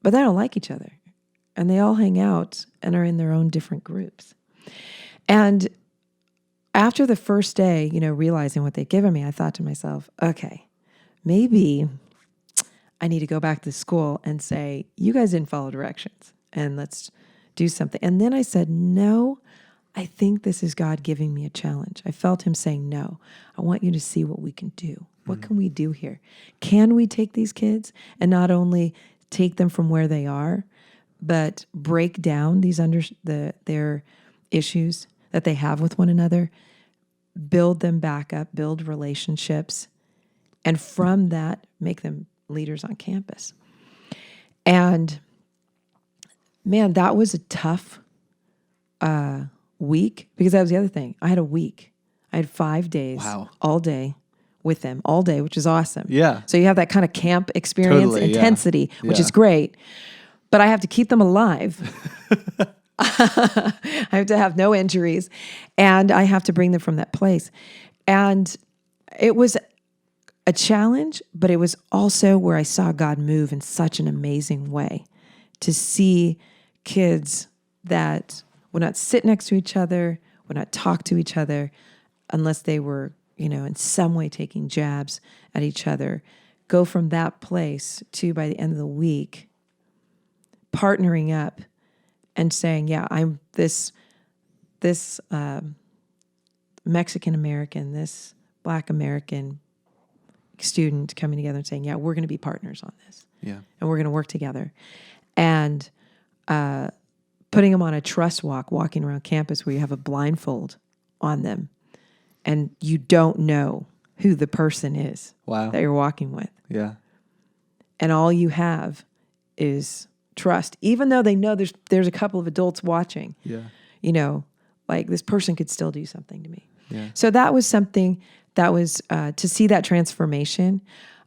but they don't like each other. And they all hang out and are in their own different groups. And after the first day, realizing what they'd given me, I thought to myself, okay, maybe I need to go back to school and say, you guys didn't follow directions and let's do something. And then I said, no, I think this is God giving me a challenge. I felt him saying, no, I want you to see what we can do. What can we do here? Can we take these kids and not only take them from where they are, but break down their issues that they have with one another, build them back up, build relationships, and from that, make them leaders on campus. And man, that was a tough week, because that was the other thing. I had a week. I had 5 days, all day with them, all day, which is awesome. Yeah. So you have that kind of camp experience, intensity, which is great. But I have to keep them alive. I have to have no injuries, and I have to bring them from that place. And it was a challenge, but it was also where I saw God move in such an amazing way, to see kids that would not sit next to each other, would not talk to each other unless they were, in some way taking jabs at each other, go from that place to, by the end of the week, partnering up and saying, yeah, I'm this Mexican American, this Black American student coming together and saying, yeah, we're going to be partners on this. Yeah. And we're going to work together. And putting them on a trust walk, walking around campus where you have a blindfold on them and you don't know who the person is that you're walking with. Yeah. And all you have is trust, even though they know there's a couple of adults watching. Yeah. Like this person could still do something to me. Yeah. So that was something that was to see that transformation.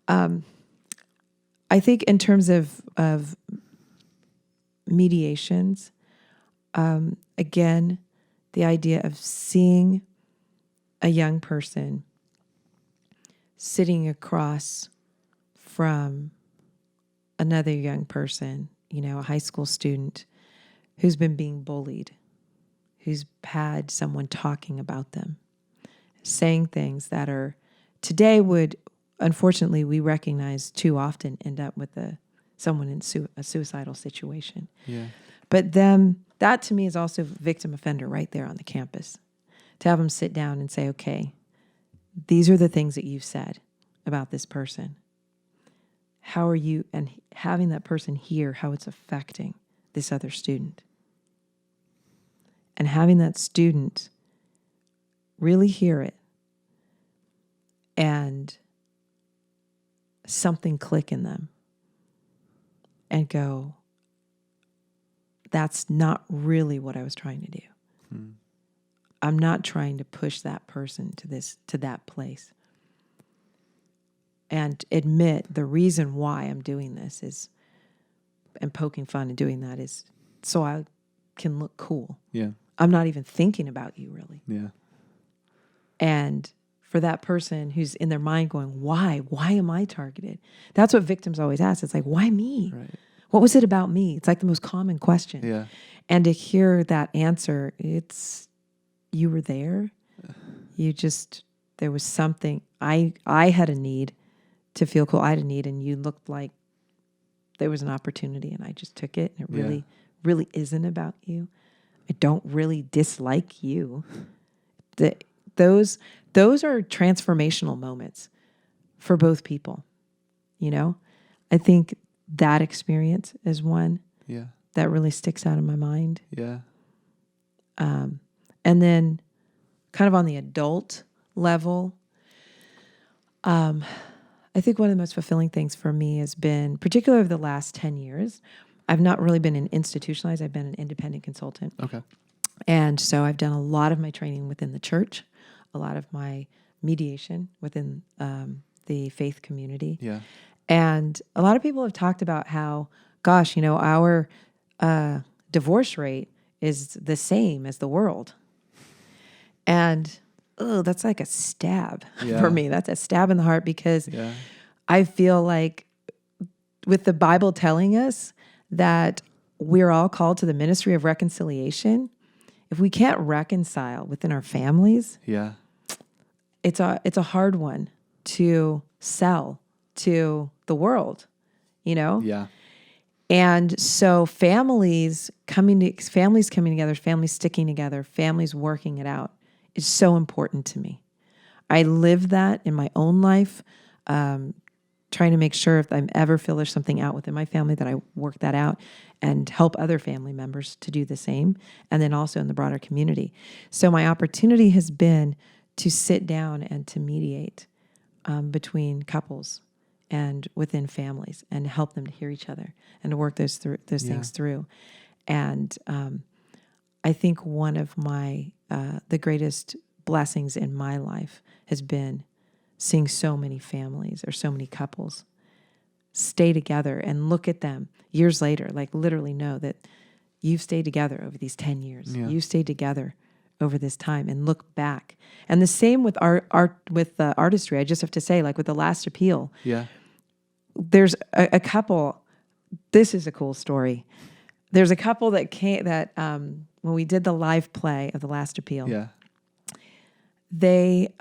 I think in terms of mediations, again, the idea of seeing a young person sitting across from another young person, a high school student who's been being bullied, who's had someone talking about them, saying things that are today would, unfortunately, we recognize too often end up with someone in a suicidal situation. Yeah. But then that to me is also victim offender right there on the campus. To have them sit down and say, okay, these are the things that you've said about this person. How are you, and having that person hear how it's affecting this other student. and having that student really hear it and something click in them and go, that's not really what I was trying to do. I'm not trying to push that person to that place. And admit the reason why I'm doing this is, and poking fun and doing that is so I can look cool. Yeah. I'm not even thinking about you really. Yeah. And for that person who's in their mind going, why? Why am I targeted? That's what victims always ask. It's like, why me? Right. What was it about me? It's like the most common question. Yeah. And to hear that answer, it's, you were there. There was something. I had a need to feel cool. I had a need, and you looked like there was an opportunity, and I just took it. And it really isn't about you. I don't really dislike you. Those are transformational moments for both people. You know, I think that experience is one that really sticks out in my mind. Yeah. And then kind of on the adult level, I think one of the most fulfilling things for me has been, particularly over the last 10 years, I've not really been institutionalized. I've been an independent consultant. Okay. And so I've done a lot of my training within the church, a lot of my mediation within the faith community. Yeah. And a lot of people have talked about how, gosh, you know, our divorce rate is the same as the world. And that's like a stab for me. That's a stab in the heart because I feel like with the Bible telling us that we're all called to the ministry of reconciliation, if we can't reconcile within our families, it's a hard one to sell to the world, you know? Yeah. And so families coming together, families sticking together, families working it out is so important to me. I live that in my own life, trying to make sure if I ever feel there's something out within my family that I work that out and help other family members to do the same, and then also in the broader community. So my opportunity has been to sit down and to mediate between couples and within families and help them to hear each other and to work those things through. And I think one of my the greatest blessings in my life has been seeing so many families or so many couples stay together and look at them years later, like literally know that you've stayed together over these 10 years. Yeah. You've stayed together over this time and look back. And the same with with artistry. I just have to say, like with The Last Appeal, there's a couple. This is a cool story. There's a couple that came when we did the live play of The Last Appeal, they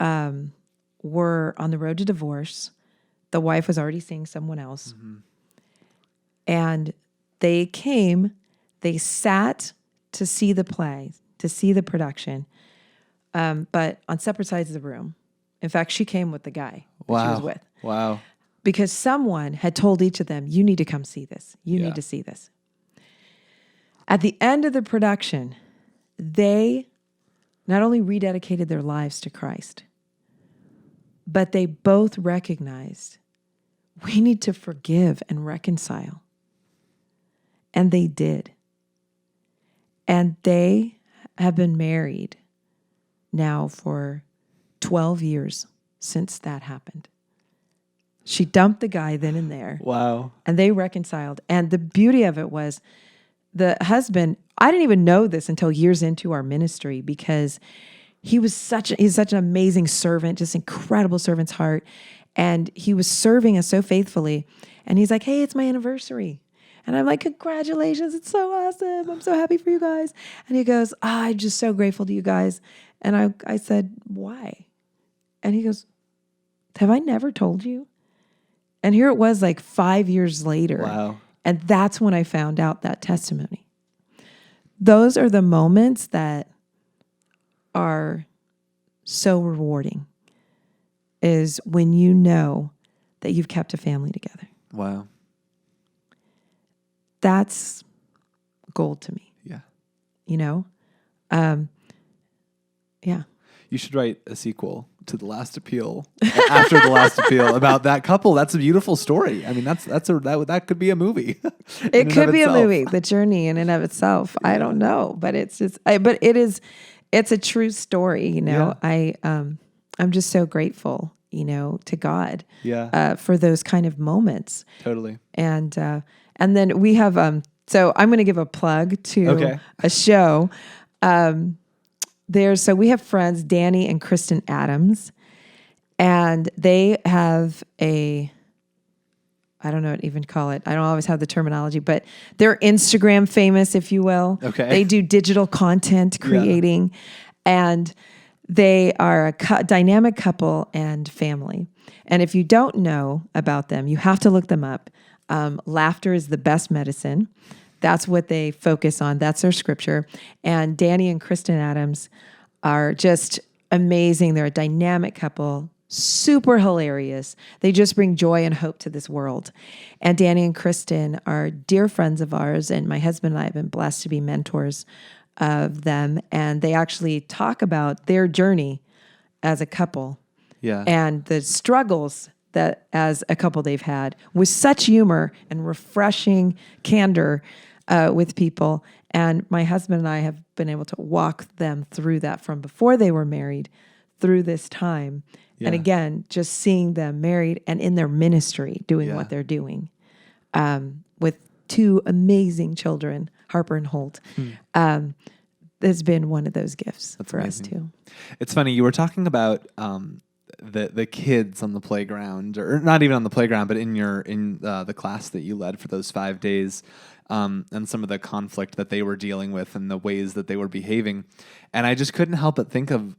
were on the road to divorce. The wife was already seeing someone else. Mm-hmm. And they sat to see the play, to see the production, but on separate sides of the room. In fact, she came with the guy that she was with. Wow. Because someone had told each of them, you need to come see this. You need to see this. At the end of the production, they not only rededicated their lives to Christ, but they both recognized we need to forgive and reconcile. And they did. And they have been married now for 12 years since that happened. She dumped the guy then and there. Wow. And they reconciled. And the beauty of it was the husband, I didn't even know this until years into our ministry because he's such an amazing servant, just incredible servant's heart. And he was serving us so faithfully. And he's like, hey, it's my anniversary. And I'm like, congratulations, it's so awesome. I'm so happy for you guys. And he goes, I'm just so grateful to you guys. And I said, why? And he goes, have I never told you? And here it was like 5 years later. Wow. And that's when I found out that testimony. Those are the moments that are so rewarding, is when you know that you've kept a family together. Wow. That's gold to me. Yeah. You know, Yeah. You should write a sequel to The Last Appeal after The Last Appeal about that couple. That's a beautiful story. I mean, that could be a movie. It could be a movie, The Journey in and of itself. Yeah. I don't know, but it's a true story. Yeah. I'm just so grateful, to God, for those kind of moments. Totally. And then we have, so I'm going to give a plug to a show. So we have friends, Danny and Kristen Adams, and they have I don't know what to even call it. I don't always have the terminology, but they're Instagram famous, if you will. Okay. They do digital content creating, and they are a dynamic couple and family. And if you don't know about them, you have to look them up. Laughter is the best medicine. That's what they focus on. That's their scripture. And Danny and Kristen Adams are just amazing. They're a dynamic couple, super hilarious. They just bring joy and hope to this world. And Danny and Kristen are dear friends of ours, and my husband and I have been blessed to be mentors of them. And they actually talk about their journey as a couple and the struggles that as a couple they've had with such humor and refreshing candor with people. And my husband and I have been able to walk them through that from before they were married through this time. Yeah. And again, just seeing them married and in their ministry doing what they're doing with two amazing children, Harper and Holt. Has been one of those gifts for us too. It's funny, you were talking about the kids on the playground, or not even on the playground, but in the class that you led for those 5 days, and some of the conflict that they were dealing with and the ways that they were behaving. And I just couldn't help but think of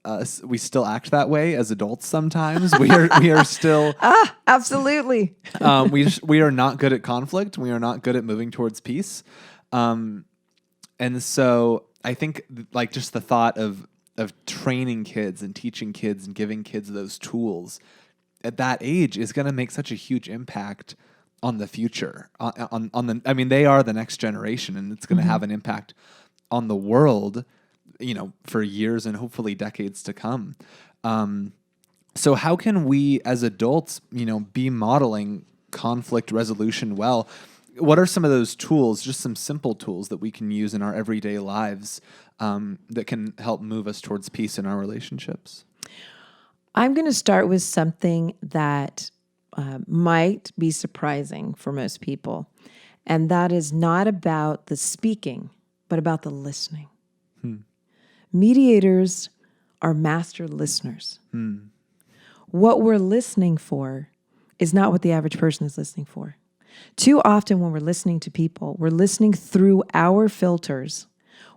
us. We still act that way as adults sometimes. We are still absolutely. We are not good at conflict. We are not good at moving towards peace. And so I think like just the thought of training kids and teaching kids and giving kids those tools at that age is going to make such a huge impact on the future. They are the next generation, and it's going to have an impact on the world, for years and hopefully decades to come. So how can we as adults, be modeling conflict resolution well? What are some of those tools, just some simple tools that we can use in our everyday lives that can help move us towards peace in our relationships? I'm going to start with something that might be surprising for most people, and that is not about the speaking, but about the listening. Mediators are master listeners. What we're listening for is not what the average person is listening for. Too often when we're listening to people, we're listening through our filters.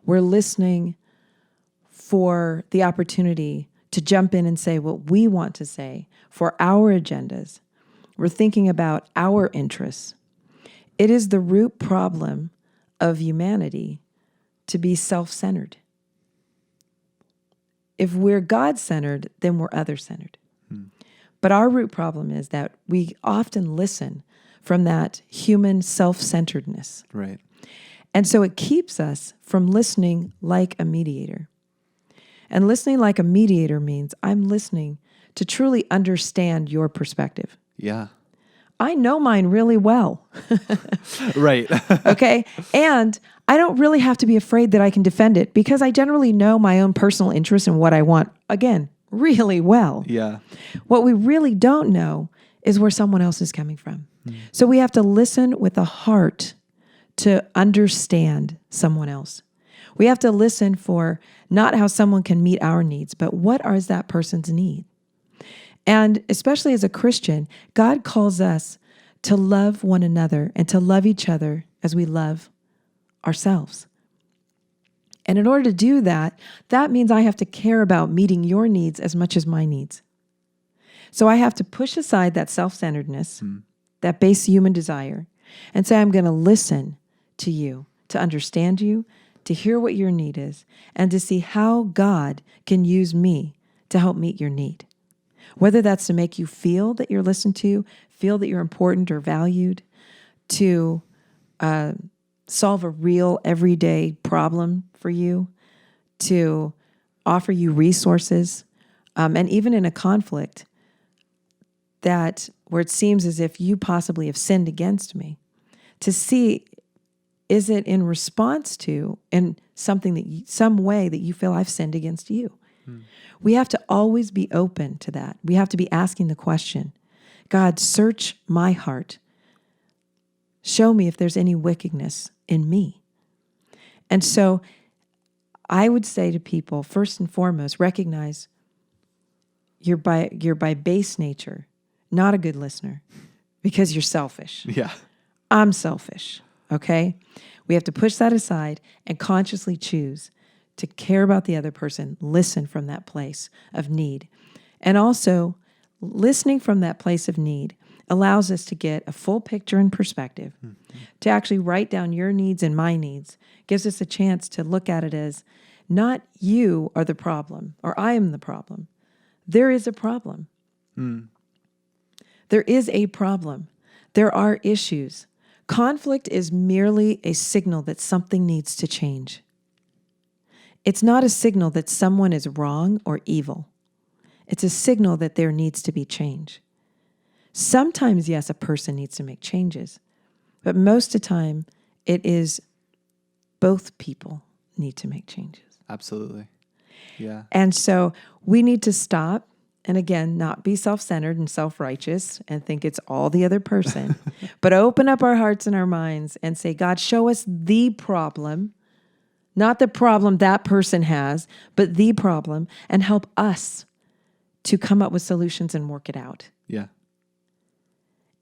We're listening for the opportunity to jump in and say what we want to say for our agendas. We're thinking about our interests. It is the root problem of humanity to be self-centered. If we're God-centered, then we're other-centered. But our root problem is that we often listen from that human self-centeredness. Right. And so it keeps us from listening like a mediator. And listening like a mediator means I'm listening to truly understand your perspective. Yeah. I know mine really well. Right. Okay? And I don't really have to be afraid that I can defend it because I generally know my own personal interest and what I want, again, really well. Yeah. What we really don't know is where someone else is coming from. So we have to listen with a heart to understand someone else. We have to listen for not how someone can meet our needs, but what is that person's need? And especially as a Christian, God calls us to love one another and to love each other as we love ourselves. And in order to do that, that means I have to care about meeting your needs as much as my needs. So I have to push aside that self-centeredness, that base human desire, and say, I'm going to listen to you, to understand you, to hear what your need is, and to see how God can use me to help meet your need. Whether that's to make you feel that you're listened to, feel that you're important or valued, to solve a real everyday problem for you, to offer you resources, and even in a conflict that where it seems as if you possibly have sinned against me, to see, is it in response to in something that some way that you feel I've sinned against you? We have to always be open to that. We have to be asking the question, God, search my heart. Show me if there's any wickedness in me. And so I would say to people, first and foremost, recognize you're by base nature not a good listener because you're selfish. Yeah. I'm selfish, okay? We have to push that aside and consciously choose to care about the other person, listen from that place of need. And also, listening from that place of need allows us to get a full picture and perspective, to actually write down your needs and my needs, gives us a chance to look at it as not you are the problem or I am the problem. There is a problem. There is a problem. There are issues. Conflict is merely a signal that something needs to change. It's not a signal that someone is wrong or evil. It's a signal that there needs to be change. Sometimes, yes, a person needs to make changes, but most of the time, it is both people need to make changes. Absolutely. Yeah. And so we need to stop and, again, not be self-centered and self-righteous and think it's all the other person, but open up our hearts and our minds and say, God, show us the problem, not the problem that person has, but the problem, and help us to come up with solutions and work it out. Yeah.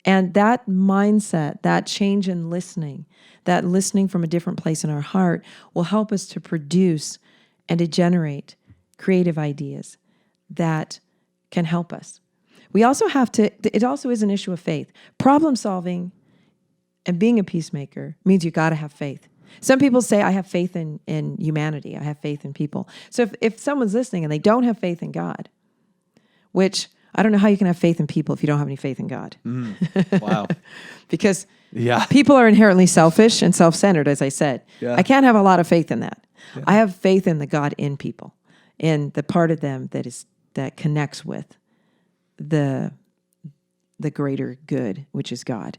And that mindset, that change in listening, that listening from a different place in our heart will help us to produce and to generate creative ideas that can help us. We also have to, it also is an issue of faith. Problem solving and being a peacemaker means you got to have faith. Some people say, I have faith in humanity. I have faith in people. So if someone's listening and they don't have faith in God, which I don't know how you can have faith in people if you don't have any faith in God. Wow. Because people are inherently selfish and self-centered, as I said. Yeah. I can't have a lot of faith in that. Yeah. I have faith in the God in people, in the part of them that connects with the greater good, which is God.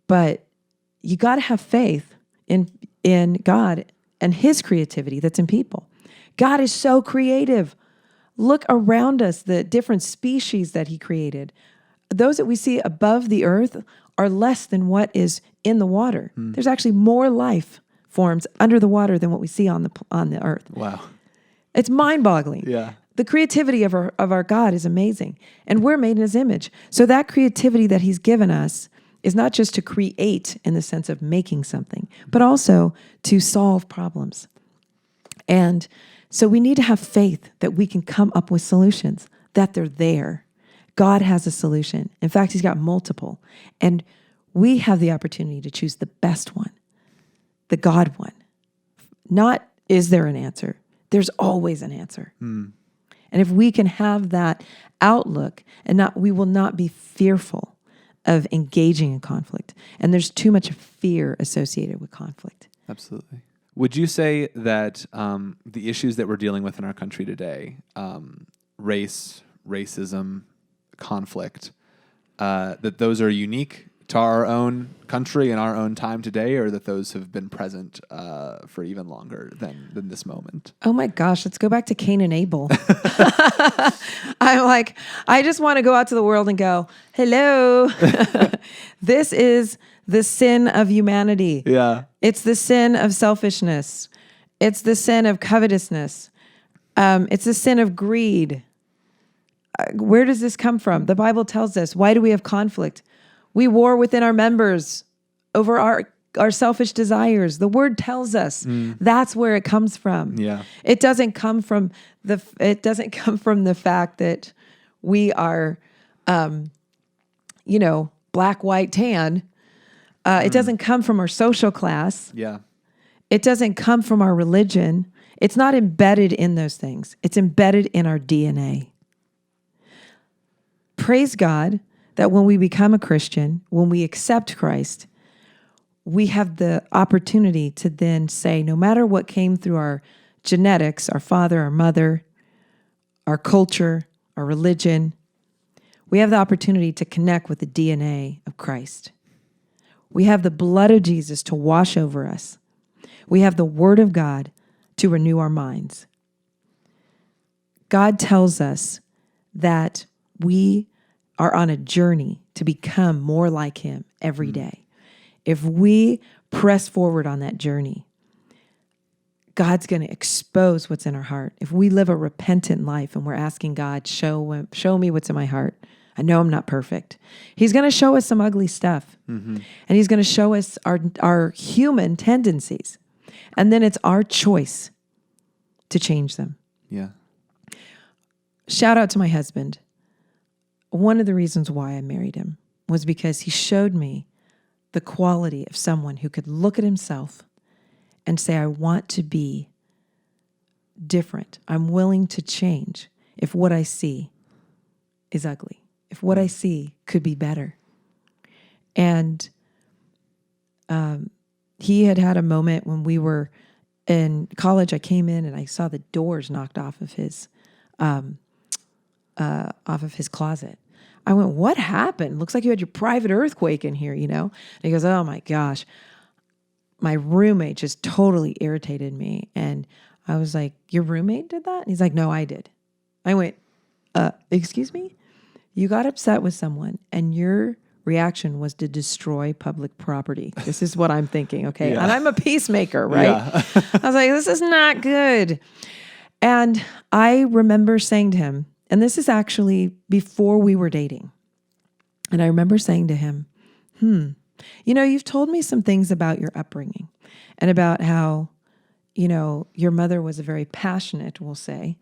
But you got to have faith in God and his creativity that's in people. God is so creative. Look around us, the different species that he created. Those that we see above the earth are less than what is in the water. There's actually more life forms under the water than what we see on the earth. Wow. It's mind-boggling. Yeah. The creativity of our God is amazing, and we're made in his image. So that creativity that he's given us is not just to create in the sense of making something, but also to solve problems. And so we need to have faith that we can come up with solutions, that they're there. God has a solution. In fact, he's got multiple. And we have the opportunity to choose the best one, the God one. Not, is there an answer? There's always an answer. And if we can have that outlook, we will not be fearful of engaging in conflict. And there's too much fear associated with conflict. Absolutely. Would you say that the issues that we're dealing with in our country today, race, racism, conflict, that those are unique to our own country and our own time today, or that those have been present for even longer than this moment? Oh my gosh, let's go back to Cain and Abel. I'm like, I just want to go out to the world and go, hello, this is the sin of humanity. Yeah. It's the sin of selfishness. It's the sin of covetousness. It's the sin of greed. Where does this come from? The Bible tells us, why do we have conflict? We war within our members over our selfish desires. The word tells us that's where it comes from. Yeah. It doesn't come from the fact that we are, black, white, tan. It doesn't come from our social class. Yeah. It doesn't come from our religion. It's not embedded in those things. It's embedded in our DNA. Praise God that when we become a Christian, when we accept Christ, we have the opportunity to then say, no matter what came through our genetics, our father, our mother, our culture, our religion. We have the opportunity to connect with the DNA of Christ. We have the blood of Jesus to wash over us. We have the Word of God to renew our minds. God tells us that we are on a journey to become more like Him every day. If we press forward on that journey, God's going to expose what's in our heart. If we live a repentant life and we're asking God, show me what's in my heart. I know I'm not perfect. He's going to show us some ugly stuff. And He's going to show us our human tendencies. And then it's our choice to change them. Yeah. Shout out to my husband. One of the reasons why I married him was because he showed me the quality of someone who could look at himself and say, I want to be different. I'm willing to change if what I see is ugly, if what I see could be better. And he had a moment when we were in college. I came in and I saw the doors knocked off of his closet. I went, what happened? Looks like you had your private earthquake in here, And he goes, oh my gosh. My roommate just totally irritated me. And I was like, your roommate did that? And he's like, no, I did. I went, excuse me? You got upset with someone and your reaction was to destroy public property. This is what I'm thinking, okay? Yeah. And I'm a peacemaker, right? Yeah. I was like, this is not good. And I remember saying to him, and this is actually before we were dating. And I remember saying to him, you've told me some things about your upbringing and about how, your mother was a very passionate, we'll say,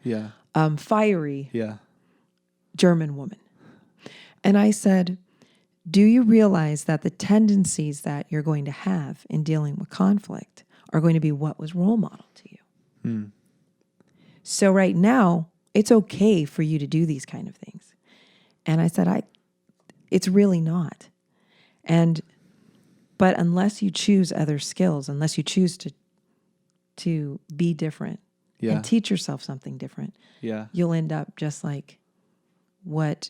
fiery German woman. And I said, do you realize that the tendencies that you're going to have in dealing with conflict are going to be what was role modeled to you? So right now, it's okay for you to do these kind of things. And I said, it's really not. But unless you choose other skills, unless you choose to be different and teach yourself something different, you'll end up just like what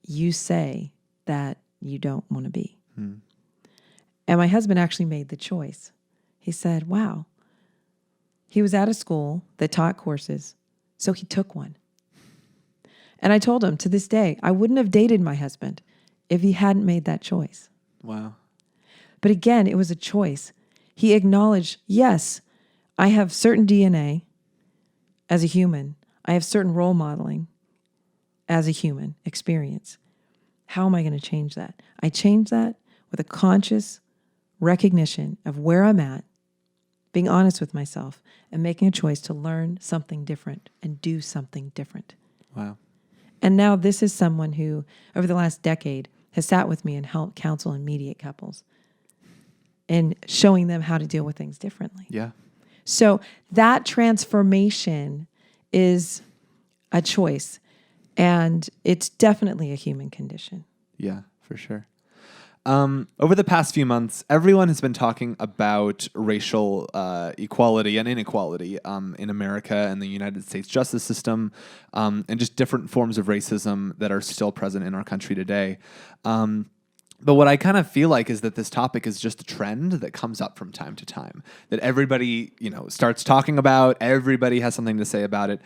you say that you don't want to be. And my husband actually made the choice. He said, wow. He was at a school that taught courses, so he took one. And I told him, to this day, I wouldn't have dated my husband if he hadn't made that choice. Wow. But again, it was a choice. He acknowledged, yes, I have certain DNA as a human. I have certain role modeling as a human experience. How am I going to change that? I change that with a conscious recognition of where I'm at, being honest with myself, and making a choice to learn something different and do something different. Wow. And now this is someone who, over the last decade, has sat with me and helped counsel and mediate couples and showing them how to deal with things differently. Yeah. So that transformation is a choice, and it's definitely a human condition. Yeah, for sure. Over the past few months, everyone has been talking about racial equality and inequality in America and the United States justice system, and just different forms of racism that are still present in our country today. But what I kind of feel like is that this topic is just a trend that comes up from time to time, that everybody, starts talking about, everybody has something to say about it,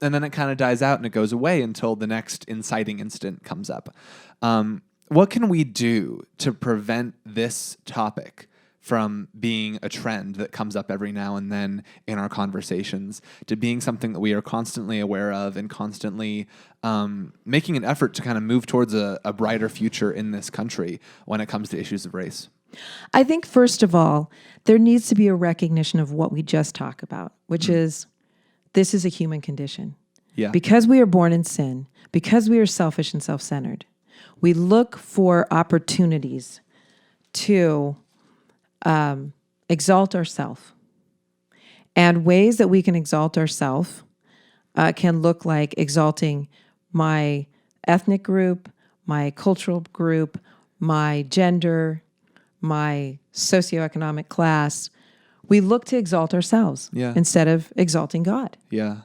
and then it kind of dies out and it goes away until the next inciting incident comes up. What can we do to prevent this topic from being a trend that comes up every now and then in our conversations to being something that we are constantly aware of and constantly making an effort to kind of move towards a brighter future in this country when it comes to issues of race? I think, first of all, there needs to be a recognition of what we just talked about, which is this is a human condition. Yeah. Because we are born in sin, because we are selfish and self-centered, we look for opportunities to exalt ourselves. And ways that we can exalt ourselves can look like exalting my ethnic group, my cultural group, my gender, my socioeconomic class, we look to exalt ourselves Yeah. instead of exalting God. Yeah.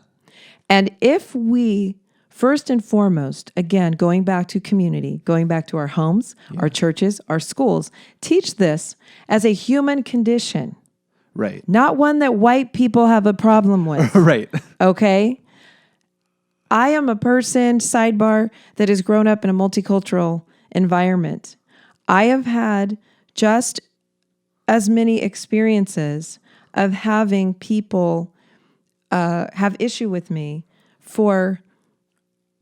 And if we, first and foremost, again, going back to community, going back to our homes, our churches, our schools, teach this as a human condition, Right. not one that white people have a problem with. Right. Okay? I am a person, sidebar, that has grown up in a multicultural environment. I have had just as many experiences of having people have issue with me for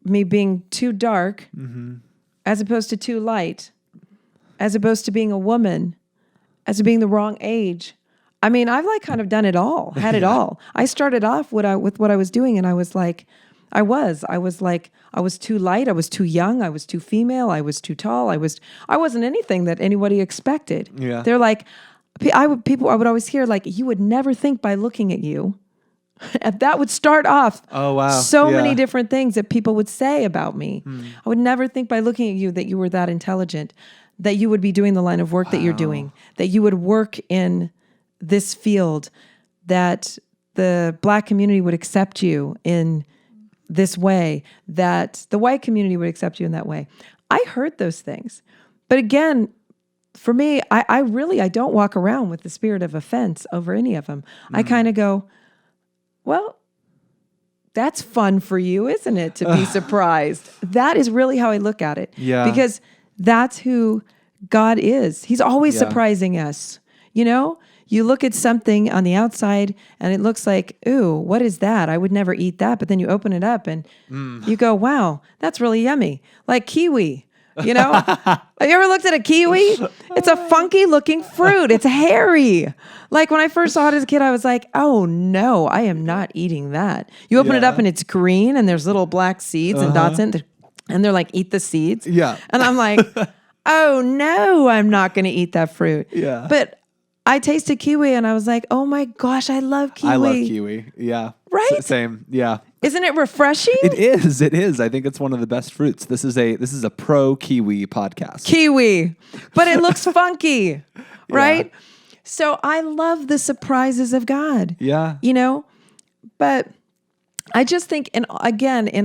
me being too dark as opposed to too light, as opposed to being a woman, as to being the wrong age. I mean, I've like kind of done it all, had it all. I started off with what I was doing, and I was like, I was too light, I was too young, I was too female, I was too tall, I wasn't anything that anybody expected. Yeah. They're like, I would always hear like, you would never think by looking at you. And that would start off so many different things that people would say about me. I would never think by looking at you that you were that intelligent, that you would be doing the line of work that you're doing, that you would work in this field, that the Black community would accept you in this way, that the white community would accept you in that way. I heard those things. But again, for me, I don't walk around with the spirit of offense over any of them. I kind of go, well, that's fun for you, isn't it, to be surprised? That is really how I look at it. Yeah. Because that's who God is. He's always surprising us. You know, you look at something on the outside and it looks like, ooh, what is that? I would never eat that. But then you open it up and you go, wow, that's really yummy. Like kiwi. You know, have you ever looked at a kiwi? It's a funky looking fruit. It's hairy. Like when I first saw it as a kid, I was like, oh no, I am not eating that. You open it up and it's green and there's little black seeds and dots in it. And they're like, eat the seeds. Yeah. And I'm like, oh no, I'm not going to eat that fruit. Yeah. But I tasted kiwi and I was like, oh my gosh, I love kiwi. I love kiwi. Yeah. Right? Same. Yeah. Isn't it refreshing? It is. It is. I think it's one of the best fruits. This is a pro kiwi podcast. Kiwi. But it looks funky. Right? So I love the surprises of God. Yeah. You know? But I just think, in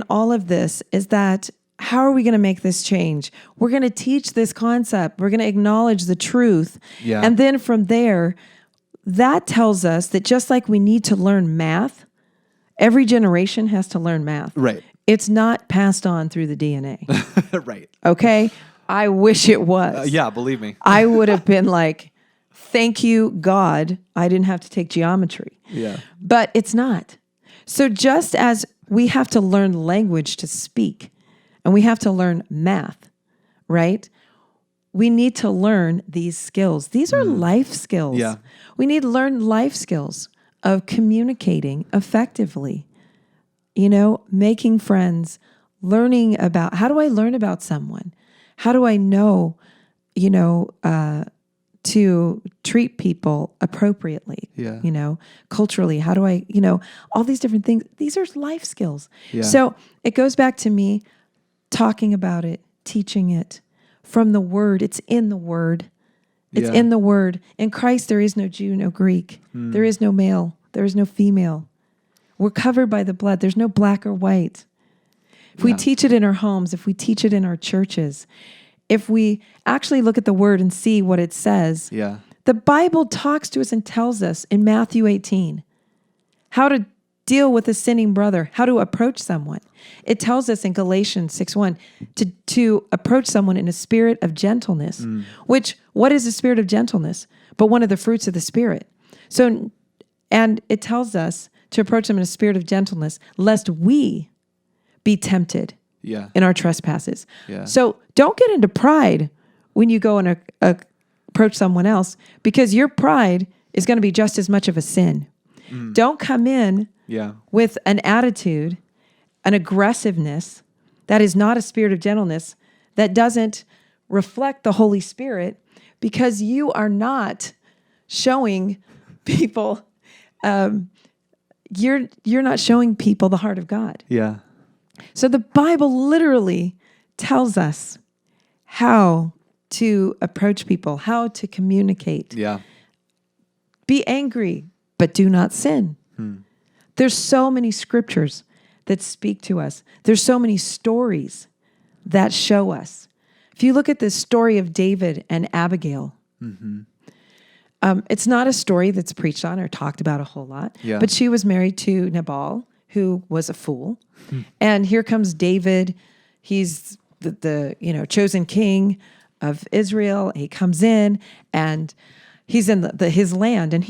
all of this is that how are we going to make this change? We're going to teach this concept. We're going to acknowledge the truth. Yeah. And then from there, that tells us that just like we need to learn math, every generation has to learn math. Right. It's not passed on through the DNA. Right. Okay? I wish it was. Yeah, believe me. I would have been like, thank you, God. I didn't have to take geometry. Yeah. But it's not. So just as we have to learn language to speak, and we have to learn math, right? We need to learn these skills. These are life skills. Yeah. We need to learn life skills of communicating effectively, you know, making friends, learning about, how do I learn about someone? How do I know, you know, to treat people appropriately, Yeah. you know, culturally? How do I, you know, all these different things. These are life skills. Yeah. So it goes back to me talking about it, teaching it from the Word. It's in the Word. It's in the Word. In Christ, there is no Jew, no Greek. There is no male. There is no female. We're covered by the blood. There's no black or white. If we teach it in our homes, if we teach it in our churches, if we actually look at the Word and see what it says, the Bible talks to us and tells us in Matthew 18 how to deal with a sinning brother, how to approach someone. It tells us in Galatians 6:1 to approach someone in a spirit of gentleness, which, what is a spirit of gentleness? But one of the fruits of the Spirit. So, and it tells us to approach them in a spirit of gentleness, lest we be tempted in our trespasses. Yeah. So don't get into pride when you go and approach someone else, because your pride is going to be just as much of a sin. Don't come in with an attitude, an aggressiveness that is not a spirit of gentleness, that doesn't reflect the Holy Spirit, because you are not showing people, you're not showing people the heart of God. Yeah. So the Bible literally tells us how to approach people, how to communicate. Yeah. Be angry, but do not sin. There's so many scriptures that speak to us. There's so many stories that show us. If you look at the story of David and Abigail, it's not a story that's preached on or talked about a whole lot, but she was married to Nabal, who was a fool. And here comes David. He's the chosen king of Israel. He comes in and he's in his land, and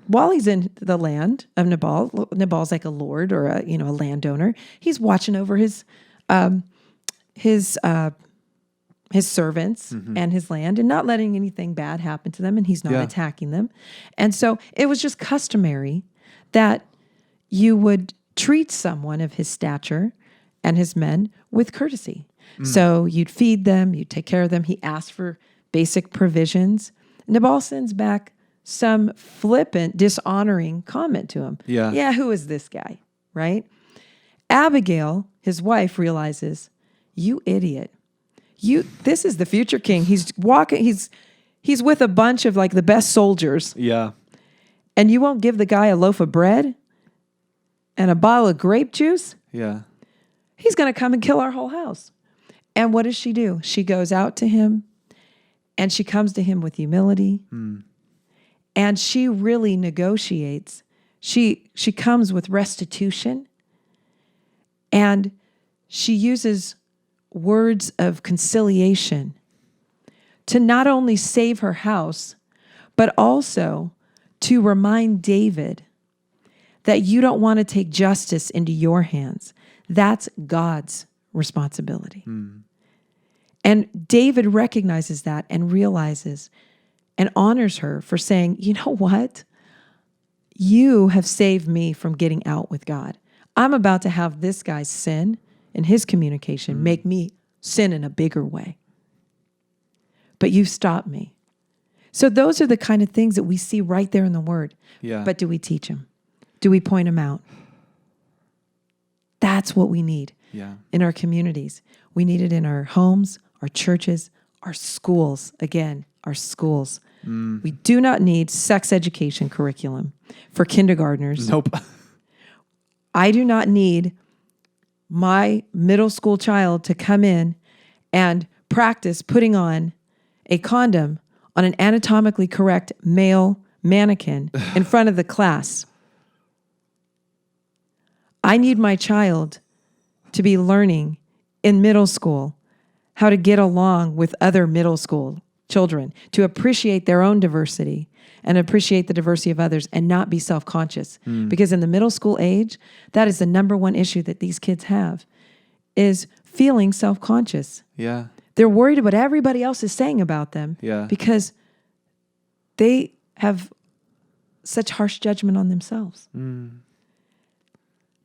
while he's in the land of Nabal's like a lord or a landowner. He's watching over his servants and his land and not letting anything bad happen to them, and he's not attacking them. And so it was just customary that you would treat someone of his stature and his men with courtesy. So you'd feed them, you'd take care of them. He asked for basic provisions. Nabal sends back some flippant, dishonoring comment to him. Yeah, who is this guy, right? Abigail, his wife, realizes, you idiot. This is the future king. He's walking, he's with a bunch of like the best soldiers. Yeah. And you won't give the guy a loaf of bread and a bottle of grape juice? Yeah. He's going to come and kill our whole house. And what does she do? She goes out to him and she comes to him with humility. And she really negotiates. She comes with restitution. And she uses words of conciliation to not only save her house, but also to remind David that you don't want to take justice into your hands. That's God's responsibility. And David recognizes that and realizes and honors her for saying, you know what? You have saved me from getting out with God. I'm about to have this guy's sin in his communication make me sin in a bigger way. But you've stopped me. So those are the kind of things that we see right there in the Word. Yeah. But do we teach them? Do we point them out? That's what we need in our communities. We need it in our homes, our churches, our schools. Again, our schools. We do not need sex education curriculum for kindergartners. Nope. I do not need my middle school child to come in and practice putting on a condom on an anatomically correct male mannequin in front of the class. I need my child to be learning in middle school how to get along with other middle school children, to appreciate their own diversity and appreciate the diversity of others and not be self-conscious. Because in the middle school age, that is the number one issue that these kids have, is feeling self-conscious. Yeah. They're worried about what everybody else is saying about them because they have such harsh judgment on themselves.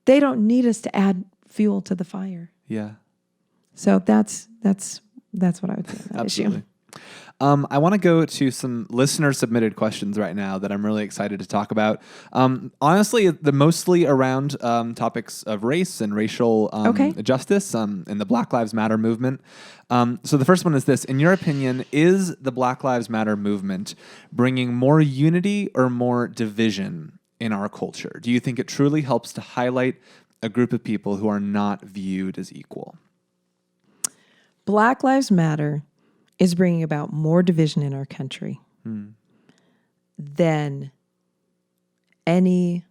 They don't need us to add fuel to the fire. Yeah. So that's what I would say on that Absolutely. issue. I want to go to some listener submitted questions right now that I'm really excited to talk about. Honestly, they're mostly around topics of race and racial justice and the Black Lives Matter movement. So the first one is this. In your opinion, is the Black Lives Matter movement bringing more unity or more division in our culture? Do you think it truly helps to highlight a group of people who are not viewed as equal? Black Lives Matter is bringing about more division in our country than any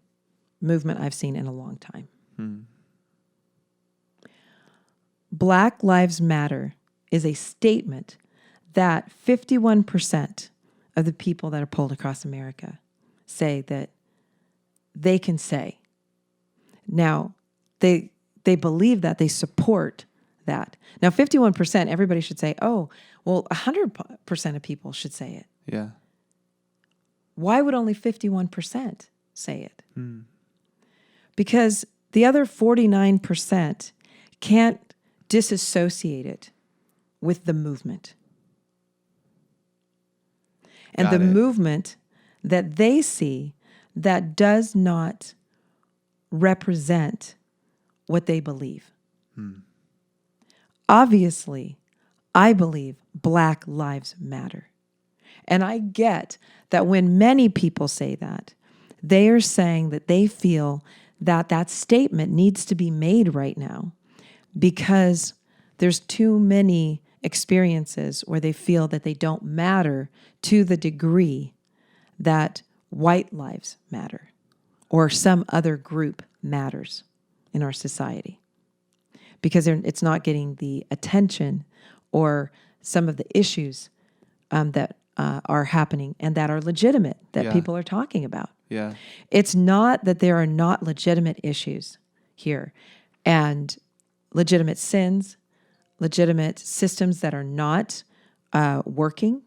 movement I've seen in a long time. Black Lives Matter is a statement that 51% of the people that are polled across America say that they can say. Now, they believe that, they support that. Now, 51%, everybody should say, oh, well, 100% of people should say it. Yeah. Why would only 51% say it? Because the other 49% can't disassociate it with the movement. And the movement that they see that does not represent what they believe. Obviously, I believe Black Lives Matter. And I get that when many people say that, they are saying that they feel that that statement needs to be made right now because there's too many experiences where they feel that they don't matter to the degree that white lives matter or some other group matters in our society, because it's not getting the attention or some of the issues that are happening and that are legitimate, that people are talking about. Yeah. It's not that there are not legitimate issues here and legitimate sins, legitimate systems that are not working.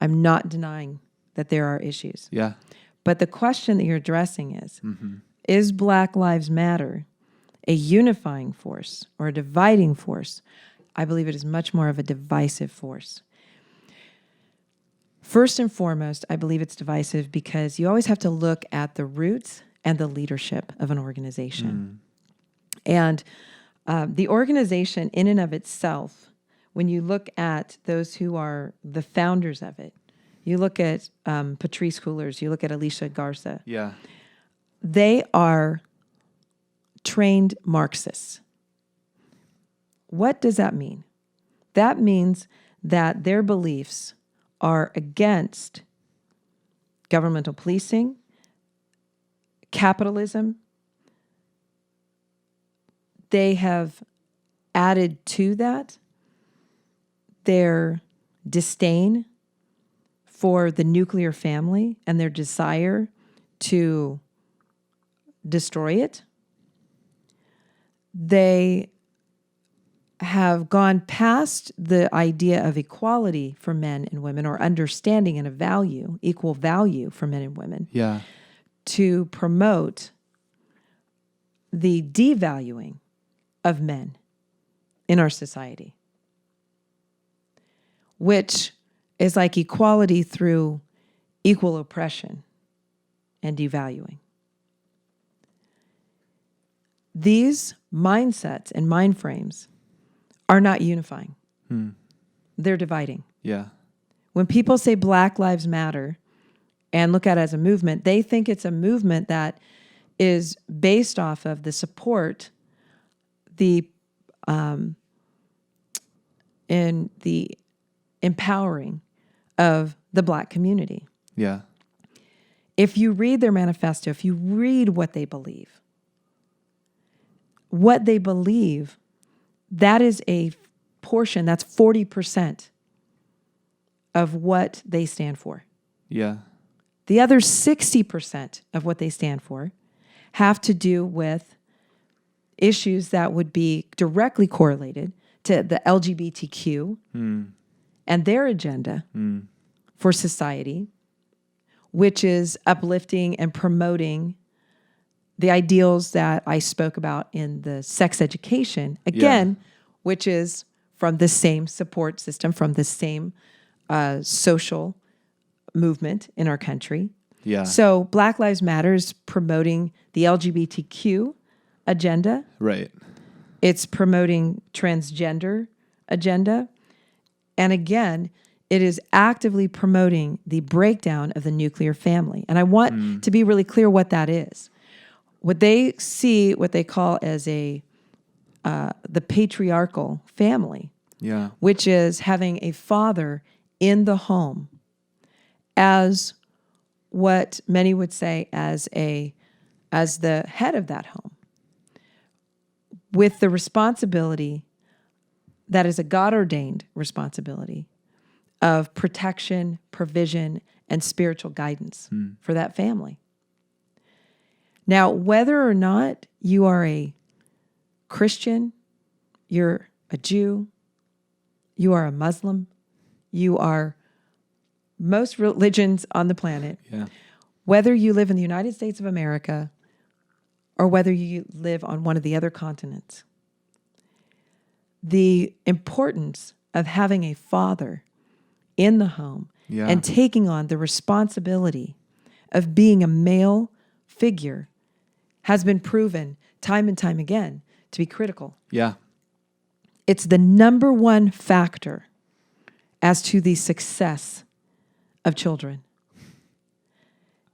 I'm not denying that there are issues. Yeah. But the question that you're addressing is Black Lives Matter a unifying force or a dividing force? I believe it is much more of a divisive force. First and foremost, I believe it's divisive because you always have to look at the roots and the leadership of an organization. And the organization in and of itself, when you look at those who are the founders of it, you look at Patrice Cullors, you look at Alicia Garza. Yeah. They are trained Marxists. What does that mean? That means that their beliefs are against governmental policing, capitalism. They have added to that their disdain for the nuclear family and their desire to destroy it. They have gone past the idea of equality for men and women, or understanding and a value, equal value for men and women, to promote the devaluing of men in our society, which is like equality through equal oppression and devaluing. These mindsets and mind frames are not unifying. They're dividing. Yeah. When people say Black Lives Matter and look at it as a movement, they think it's a movement that is based off of the support, in the empowering of the Black community. Yeah. If you read their manifesto, if you read what they believe, that is a portion, that's 40% of what they stand for. Yeah. The other 60% of what they stand for have to do with issues that would be directly correlated to the LGBTQ and their agenda for society, which is uplifting and promoting the ideals that I spoke about in the sex education, again, which is from the same support system, from the same social movement in our country. Yeah. So Black Lives Matter is promoting the LGBTQ agenda. Right. It's promoting transgender agenda. And again, it is actively promoting the breakdown of the nuclear family. And I want to be really clear what that is. What they see, what they call as the patriarchal family, which is having a father in the home as what many would say as the head of that home, with the responsibility that is a God-ordained responsibility of protection, provision, and spiritual guidance for that family. Now, whether or not you are a Christian, you're a Jew, you are a Muslim, you are most religions on the planet, whether you live in the United States of America or whether you live on one of the other continents, the importance of having a father in the home and taking on the responsibility of being a male figure has been proven time and time again to be critical. Yeah. It's the number one factor as to the success of children.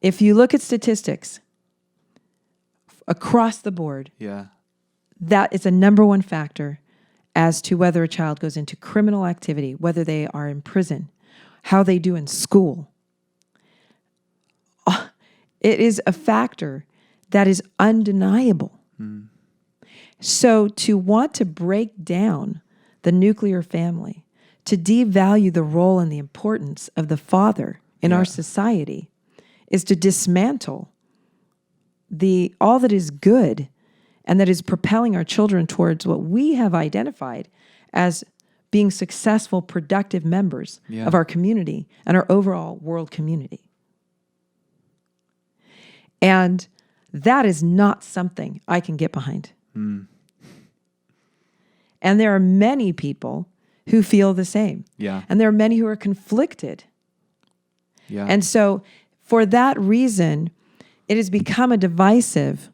If you look at statistics across the board, Yeah. that is a number one factor as to whether a child goes into criminal activity, whether they are in prison, how they do in school. It is a factor that is undeniable. So to want to break down the nuclear family, to devalue the role and the importance of the father in our society, is to dismantle all that is good and that is propelling our children towards what we have identified as being successful, productive members of our community and our overall world community. And that is not something I can get behind. And there are many people who feel the same. Yeah. And there are many who are conflicted. Yeah. And so for that reason, it has become a divisive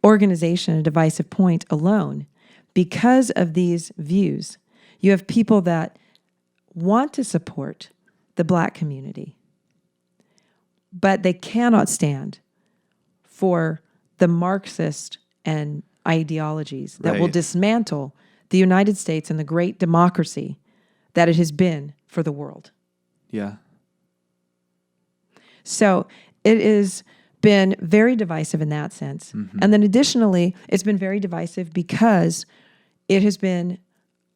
organization, a divisive point alone. Because of these views, you have people that want to support the Black community, but they cannot stand for the Marxist and ideologies that will dismantle the United States and the great democracy that it has been for the world. Yeah. So it has been very divisive in that sense. And then additionally, it's been very divisive because it has been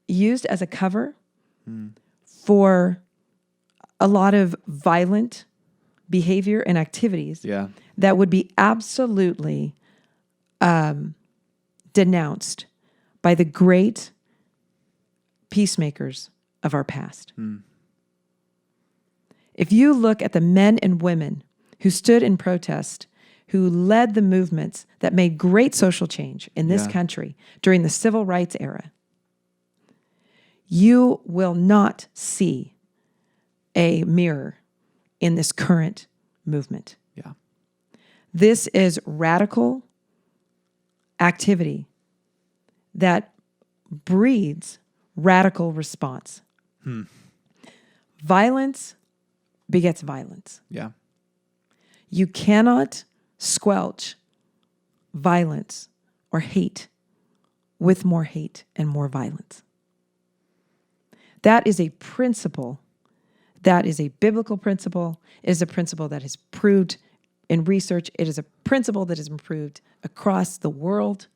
used as a cover for a lot of violent behavior and activities that would be absolutely denounced by the great peacemakers of our past. If you look at the men and women who stood in protest, who led the movements that made great social change in this country during the civil rights era, you will not see a mirror in this current movement. Yeah. This is radical activity that breeds radical response. Violence begets violence. Yeah. You cannot squelch violence or hate with more hate and more violence. That is a principle. That is a biblical principle. It is a principle that is proved in research. It is a principle that has been proved across the world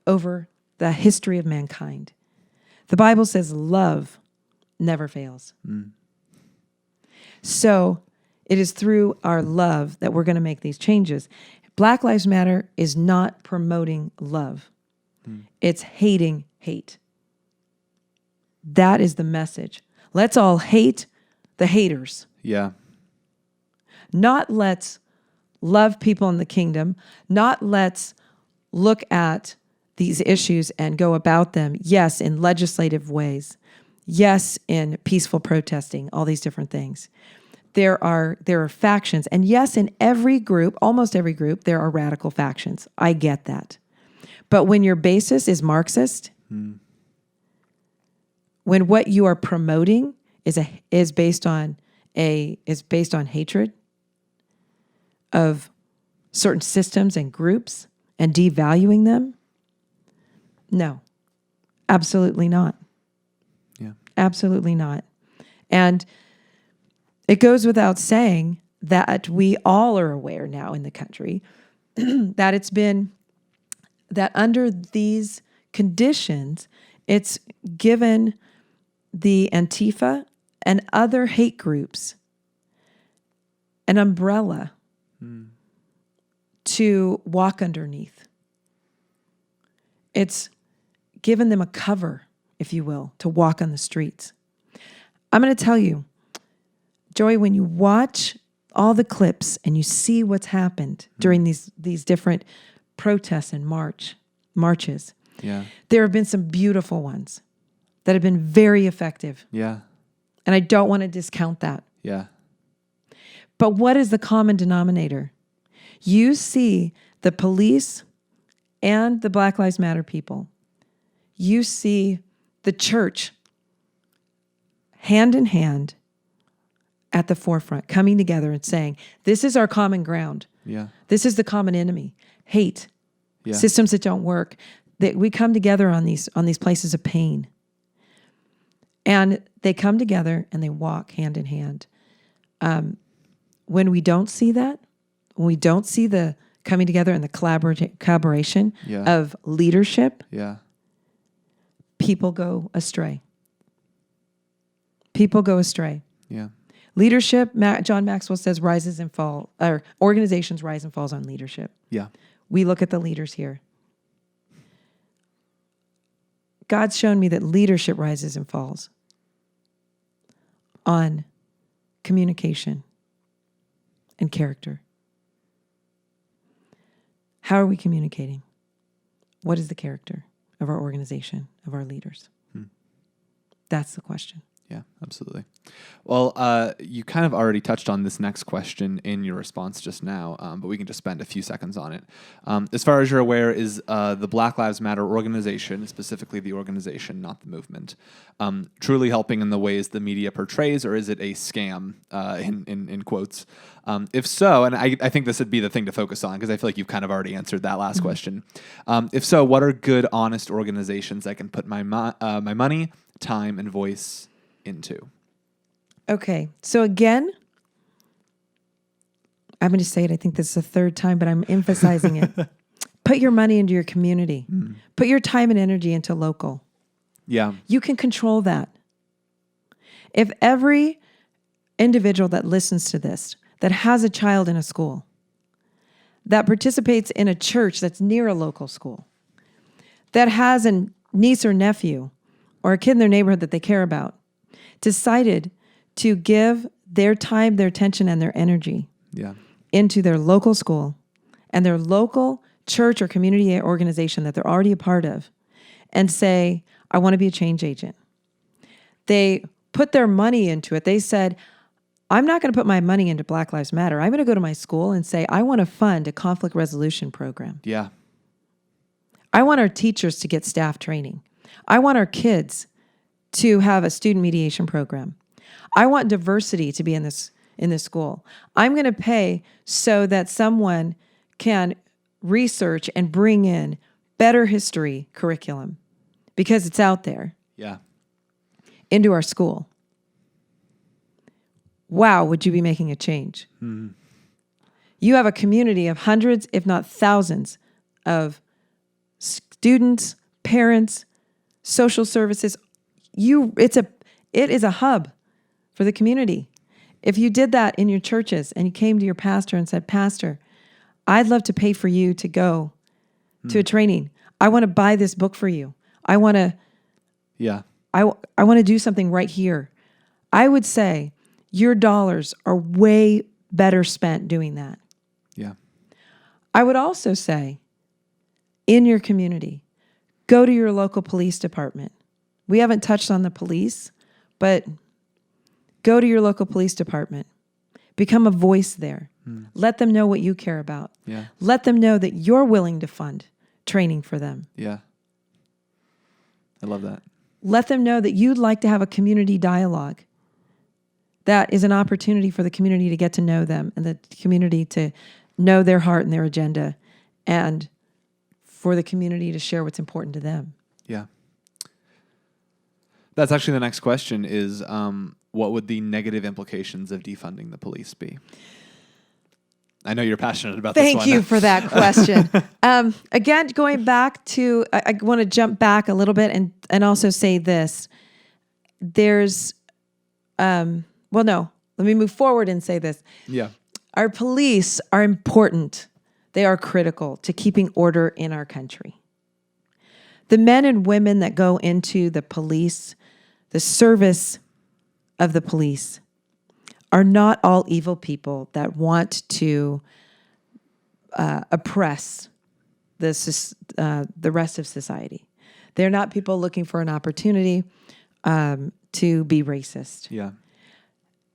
over the history of mankind. The Bible says love never fails. So it is through our love that we're going to make these changes. Black Lives Matter is not promoting love. It's hating hate. That is the message. Let's all hate the haters. Yeah. Not let's love people in the kingdom. Not let's look at these issues and go about them, yes, in legislative ways. Yes, in peaceful protesting, all these different things. There are factions. And yes, in every group, almost every group, there are radical factions. I get that. But when your basis is Marxist, when what you are promoting is based on hatred of certain systems and groups and devaluing them, no, absolutely not. Yeah. Absolutely not. And it goes without saying that we all are aware now in the country that under these conditions, it's given the Antifa and other hate groups an umbrella to walk underneath. It's given them a cover, if you will, to walk on the streets. I'm going to tell you, Joey, when you watch all the clips and you see what's happened during these different protests and marches, there have been some beautiful ones that have been very effective. Yeah. And I don't want to discount that. Yeah. But what is the common denominator? You see the police and the Black Lives Matter people. You see the church hand in hand at the forefront, coming together and saying, this is our common ground. Yeah. This is the common enemy. Hate, systems that don't work. That we come together on these places of pain. And they come together and they walk hand in hand. When we don't see that, when we don't see the coming together and the collaboration of leadership, people go astray. People go astray. Yeah. Leadership, John Maxwell says, rises and falls, or organizations rise and falls on leadership. Yeah. We look at the leaders here. God's shown me that leadership rises and falls on communication and character. How are we communicating? What is the character of our organization, of our leaders? That's the question. Yeah, absolutely. Well, you kind of already touched on this next question in your response just now, but we can just spend a few seconds on it. As far as you're aware, is the Black Lives Matter organization, specifically the organization, not the movement, truly helping in the ways the media portrays, or is it a scam, in quotes? If so, and I think this would be the thing to focus on, because I feel like you've kind of already answered that last question. If so, what are good, honest organizations I can put my money, time, and voice into? Okay. So again, I'm going to say it. I think this is the third time, but I'm emphasizing it. Put your money into your community. Put your time and energy into local. Yeah. You can control that. If every individual that listens to this, that has a child in a school, that participates in a church that's near a local school, that has a niece or nephew or a kid in their neighborhood that they care about, decided to give their time, their attention, and their energy into their local school and their local church or community organization that they're already a part of, and say, I want to be a change agent. They put their money into it. They said, I'm not going to put my money into Black Lives Matter. I'm going to go to my school and say, I want to fund a conflict resolution program. Yeah. I want our teachers to get staff training. I want our kids to have a student mediation program. I want diversity to be in this school. I'm going to pay so that someone can research and bring in better history curriculum, because it's out there. Yeah. Into our school. Wow, would you be making a change? You have a community of hundreds, if not thousands, of students, parents, social services. It is a hub for the community. If you did that in your churches and you came to your pastor and said, Pastor, I'd love to pay for you to go to a training. I want to buy this book for you. I want to I want to do something right here. I would say your dollars are way better spent doing that. Yeah. I would also say, in your community, go to your local police department. We haven't touched on the police, but go to your local police department. Become a voice there. Let them know what you care about. Yeah. Let them know that you're willing to fund training for them. Yeah. I love that. Let them know that you'd like to have a community dialogue. That is an opportunity for the community to get to know them and the community to know their heart and their agenda, and for the community to share what's important to them. Yeah. That's actually the next question is, what would the negative implications of defunding the police be? I know you're passionate about this one. Thank you for that question. Again, going back to, I want to jump back a little bit and also say this. There's, let me move forward and say this. Yeah. Our police are important. They are critical to keeping order in our country. The men and women that go into the police, the service of the police, are not all evil people that want to oppress the rest of society. They're not people looking for an opportunity to be racist. Yeah.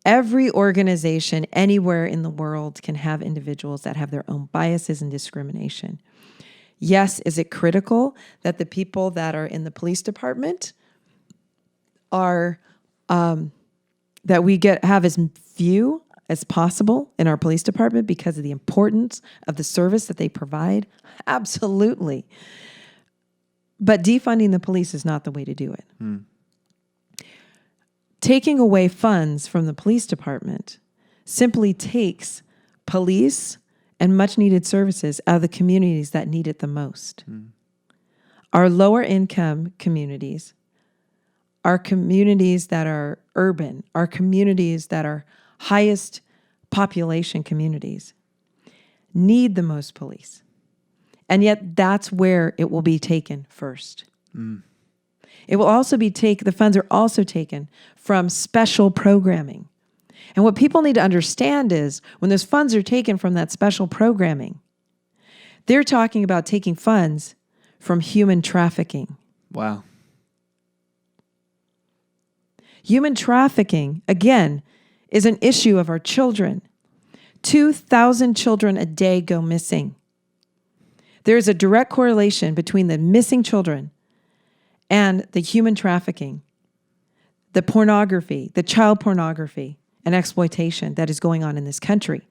Every organization anywhere in the world can have individuals that have their own biases and discrimination. Yes, is it critical that the people that are in the police department are that we have as few as possible in our police department because of the importance of the service that they provide? Absolutely. But defunding the police is not the way to do it. Taking away funds from the police department simply takes police and much needed services out of the communities that need it the most. Our lower income communities, our communities that are urban, our communities that are highest population communities need the most police. And yet that's where it will be taken first. It will also be the funds are also taken from special programming. And what people need to understand is when those funds are taken from that special programming, they're talking about taking funds from human trafficking. Wow. Human trafficking, again, is an issue of our children. 2,000 children a day go missing. There is a direct correlation between the missing children and the human trafficking, the pornography, the child pornography and exploitation that is going on in this country.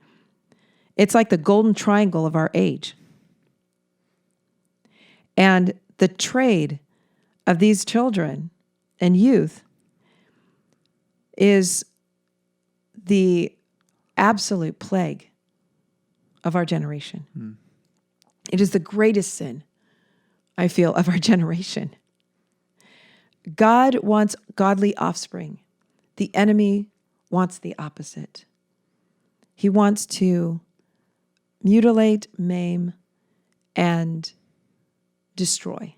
It's like the golden triangle of our age. And the trade of these children and youth is the absolute plague of our generation. It is the greatest sin, I feel, of our generation. God wants godly offspring. The enemy wants the opposite. He wants to mutilate, maim, and destroy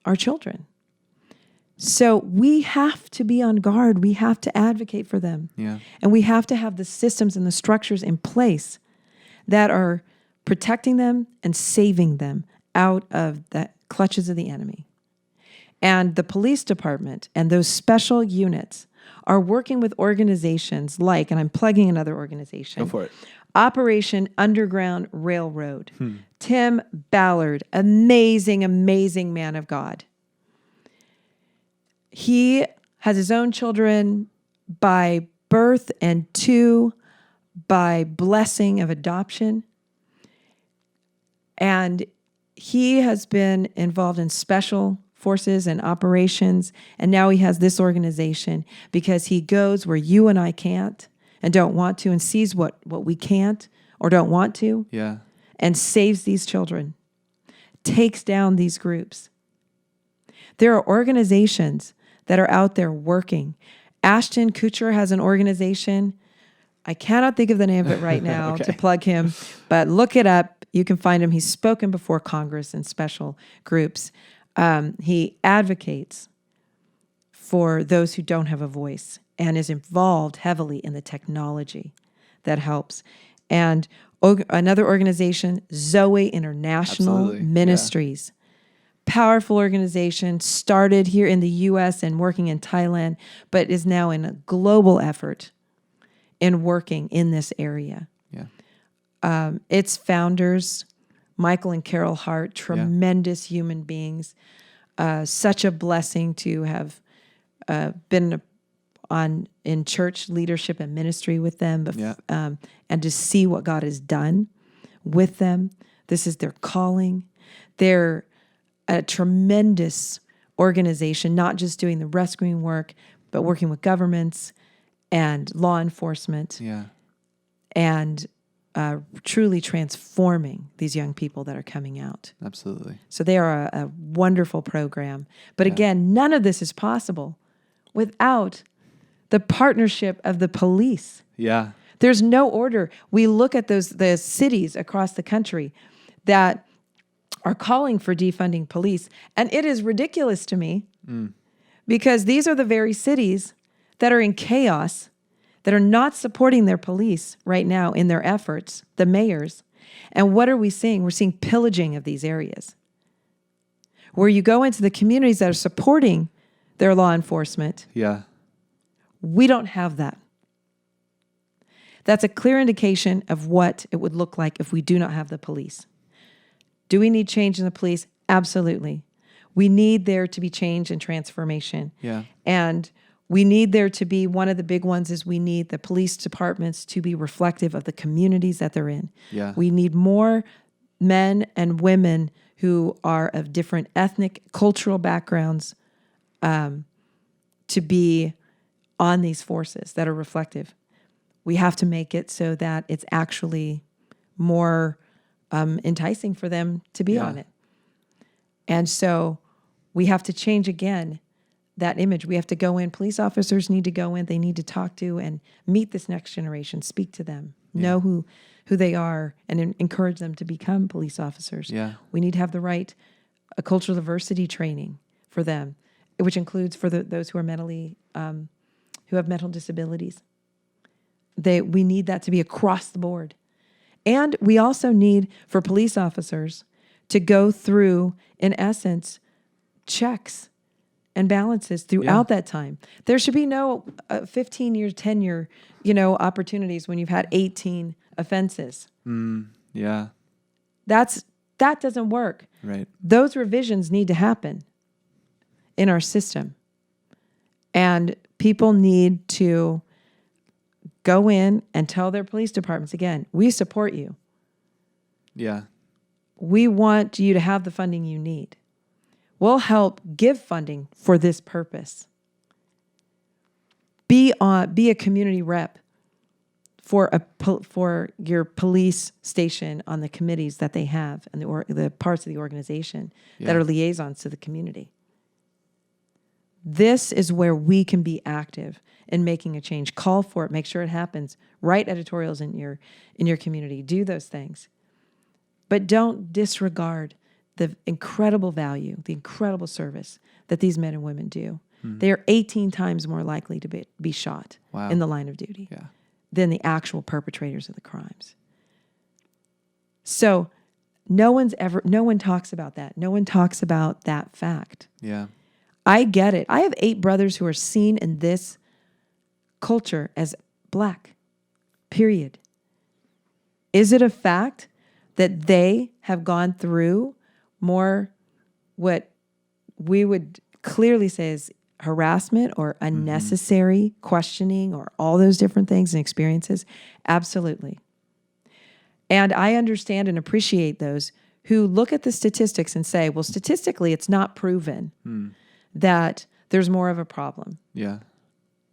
our children. So we have to be on guard. We have to advocate for them. Yeah. And we have to have the systems and the structures in place that are protecting them and saving them out of the clutches of the enemy. And the police department and those special units are working with organizations like, and I'm plugging another organization. Go for it. Operation Underground Railroad. Tim Ballard, amazing, amazing man of God. He has his own children by birth and 2 by blessing of adoption. And he has been involved in special forces and operations. And now he has this organization because he goes where you and I can't and don't want to and sees what we can't or don't want to. Yeah. And saves these children, takes down these groups. There are organizations that are out there working. Ashton Kutcher has an organization. I cannot think of the name of it right now Okay. to plug him, but look it up. You can find him. He's spoken before Congress in special groups. He advocates for those who don't have a voice and is involved heavily in the technology that helps. And another organization, Zoe International Absolutely. Ministries. Powerful organization, started here in the U.S. and working in Thailand, but is now in a global effort in working in this area. Yeah. Its founders, Michael and Carol Hart, tremendous human beings. Such a blessing to have been in church leadership and ministry with them, and to see what God has done with them. This is their calling. They're a tremendous organization, not just doing the rescuing work, but working with governments and law enforcement. Yeah. And truly transforming these young people that are coming out. Absolutely. So they are a wonderful program. But again, none of this is possible without the partnership of the police. Yeah. There's no order. We look at the cities across the country that are calling for defunding police, and it is ridiculous to me because these are the very cities that are in chaos, that are not supporting their police right now in their efforts, the mayors. And what are we seeing? We're seeing pillaging of these areas. Where you go into the communities that are supporting their law enforcement, Yeah. we don't have that. That's a clear indication of what it would look like if we do not have the police. Do we need change in the police? Absolutely. We need there to be change and transformation. Yeah. And We need there to be, one of the big ones is we need the police departments to be reflective of the communities that they're in. Yeah. We need more men and women who are of different ethnic, cultural backgrounds to be on these forces that are reflective. We have to make it so that it's actually more enticing for them to be on it. And so we have to change again that image. We have to go in. Police officers need to go in. They need to talk to and meet this next generation, speak to them, know who they are, and encourage them to become police officers. Yeah. We need to have the right cultural diversity training for them, which includes for those who are mentally, who have mental disabilities. We need that to be across the board. And we also need for police officers to go through, in essence, checks and balances throughout that time. There should be no 15-year tenure, opportunities when you've had 18 offenses. Yeah. That doesn't work. Right. Those revisions need to happen in our system. And people need to go in and tell their police departments, again, we support you. Yeah. We want you to have the funding you need. We'll help give funding for this purpose. Be a community rep for your police station on the committees that they have and the parts of the organization that are liaisons to the community. This is where we can be active in making a change. Call for it. Make sure it happens. Write editorials in your community. Do those things. But don't disregard the incredible value, the incredible service that these men and women do. They are 18 times more likely to be shot in the line of duty than the actual perpetrators of the crimes. So no one talks about that. No one talks about that fact. Yeah. I get it. I have 8 brothers who are seen in this culture as black, period. Is it a fact that they have gone through more what we would clearly say is harassment or unnecessary questioning or all those different things and experiences? Absolutely. And I understand and appreciate those who look at the statistics and say, well, statistically, it's not proven that there's more of a problem. Yeah.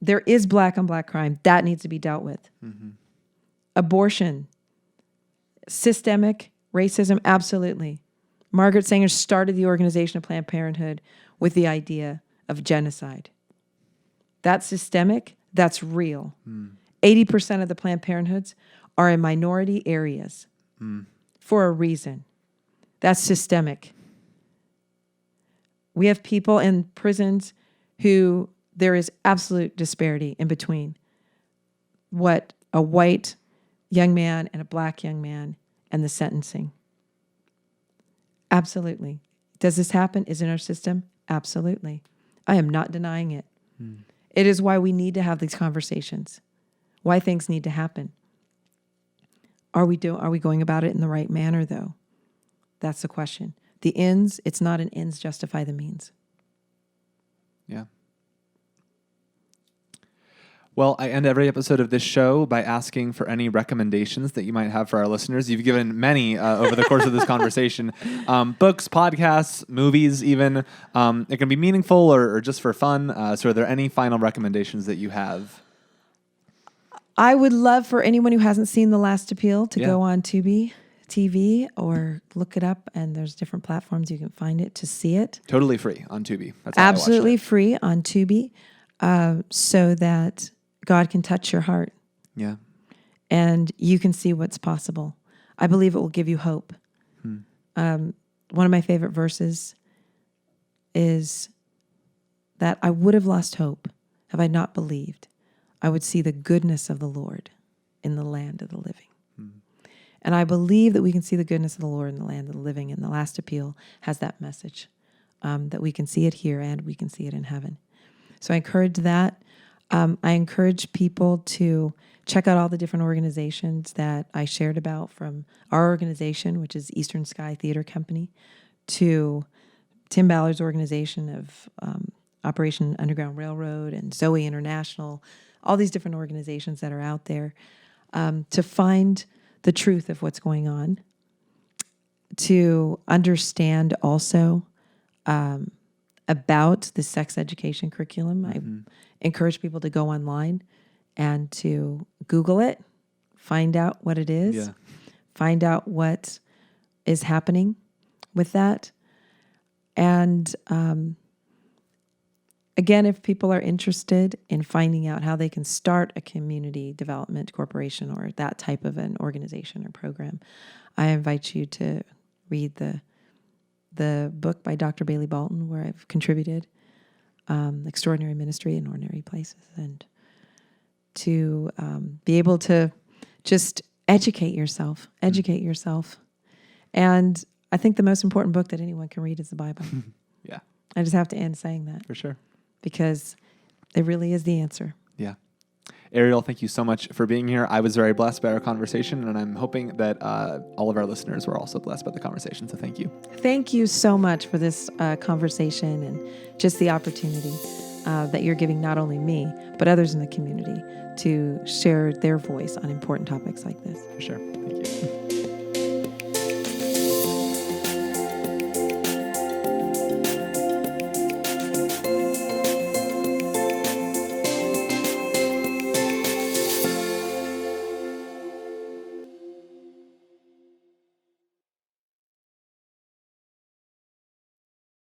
There is black on black crime. That needs to be dealt with. Abortion, systemic racism, absolutely. Margaret Sanger started the organization of Planned Parenthood with the idea of genocide. That's systemic. That's real. 80% of the Planned Parenthoods are in minority areas for a reason. That's systemic. We have people in prisons who there is absolute disparity in between what a white young man and a black young man and the sentencing. Absolutely. Does this happen? Is it in our system? Absolutely. I am not denying it. It is why we need to have these conversations, why things need to happen. Are we going about it in the right manner, though? That's the question. The ends, it's not an ends justify the means. Yeah. Well, I end every episode of this show by asking for any recommendations that you might have for our listeners. You've given many over the course of this conversation. Books, podcasts, movies even. It can be meaningful or just for fun. So are there any final recommendations that you have? I would love for anyone who hasn't seen The Last Appeal to go on Tubi TV or look it up, and there's different platforms you can find it to see it. Totally free on Tubi. That's how absolutely I watched it. Free on Tubi, so that God can touch your heart. Yeah. And you can see what's possible. I believe it will give you hope. One of my favorite verses is that I would have lost hope have I not believed I would see the goodness of the Lord in the land of the living. And I believe that we can see the goodness of the Lord in the land of the living. And The Last Appeal has that message, that we can see it here and we can see it in heaven. So I encourage that. I encourage people to check out all the different organizations that I shared about, from our organization, which is Eastern Sky Theater Company, to Tim Ballard's organization of Operation Underground Railroad and Zoe International, all these different organizations that are out there, to find the truth of what's going on, to understand also about the sex education curriculum. I encourage people to go online and to Google it, find out what it is, find out what is happening with that. And again, if people are interested in finding out how they can start a community development corporation or that type of an organization or program, I invite you to read the book by Dr. Bailey Bolton, where I've contributed, Extraordinary Ministry in Ordinary Places, and to be able to just educate yourself. And I think the most important book that anyone can read is the Bible. Yeah. I just have to end saying that. For sure. Because it really is the answer. Yeah. Ariel, thank you so much for being here. I was very blessed by our conversation, and I'm hoping that all of our listeners were also blessed by the conversation. So thank you. Thank you so much for this conversation and just the opportunity that you're giving not only me, but others in the community to share their voice on important topics like this. For sure. Thank you.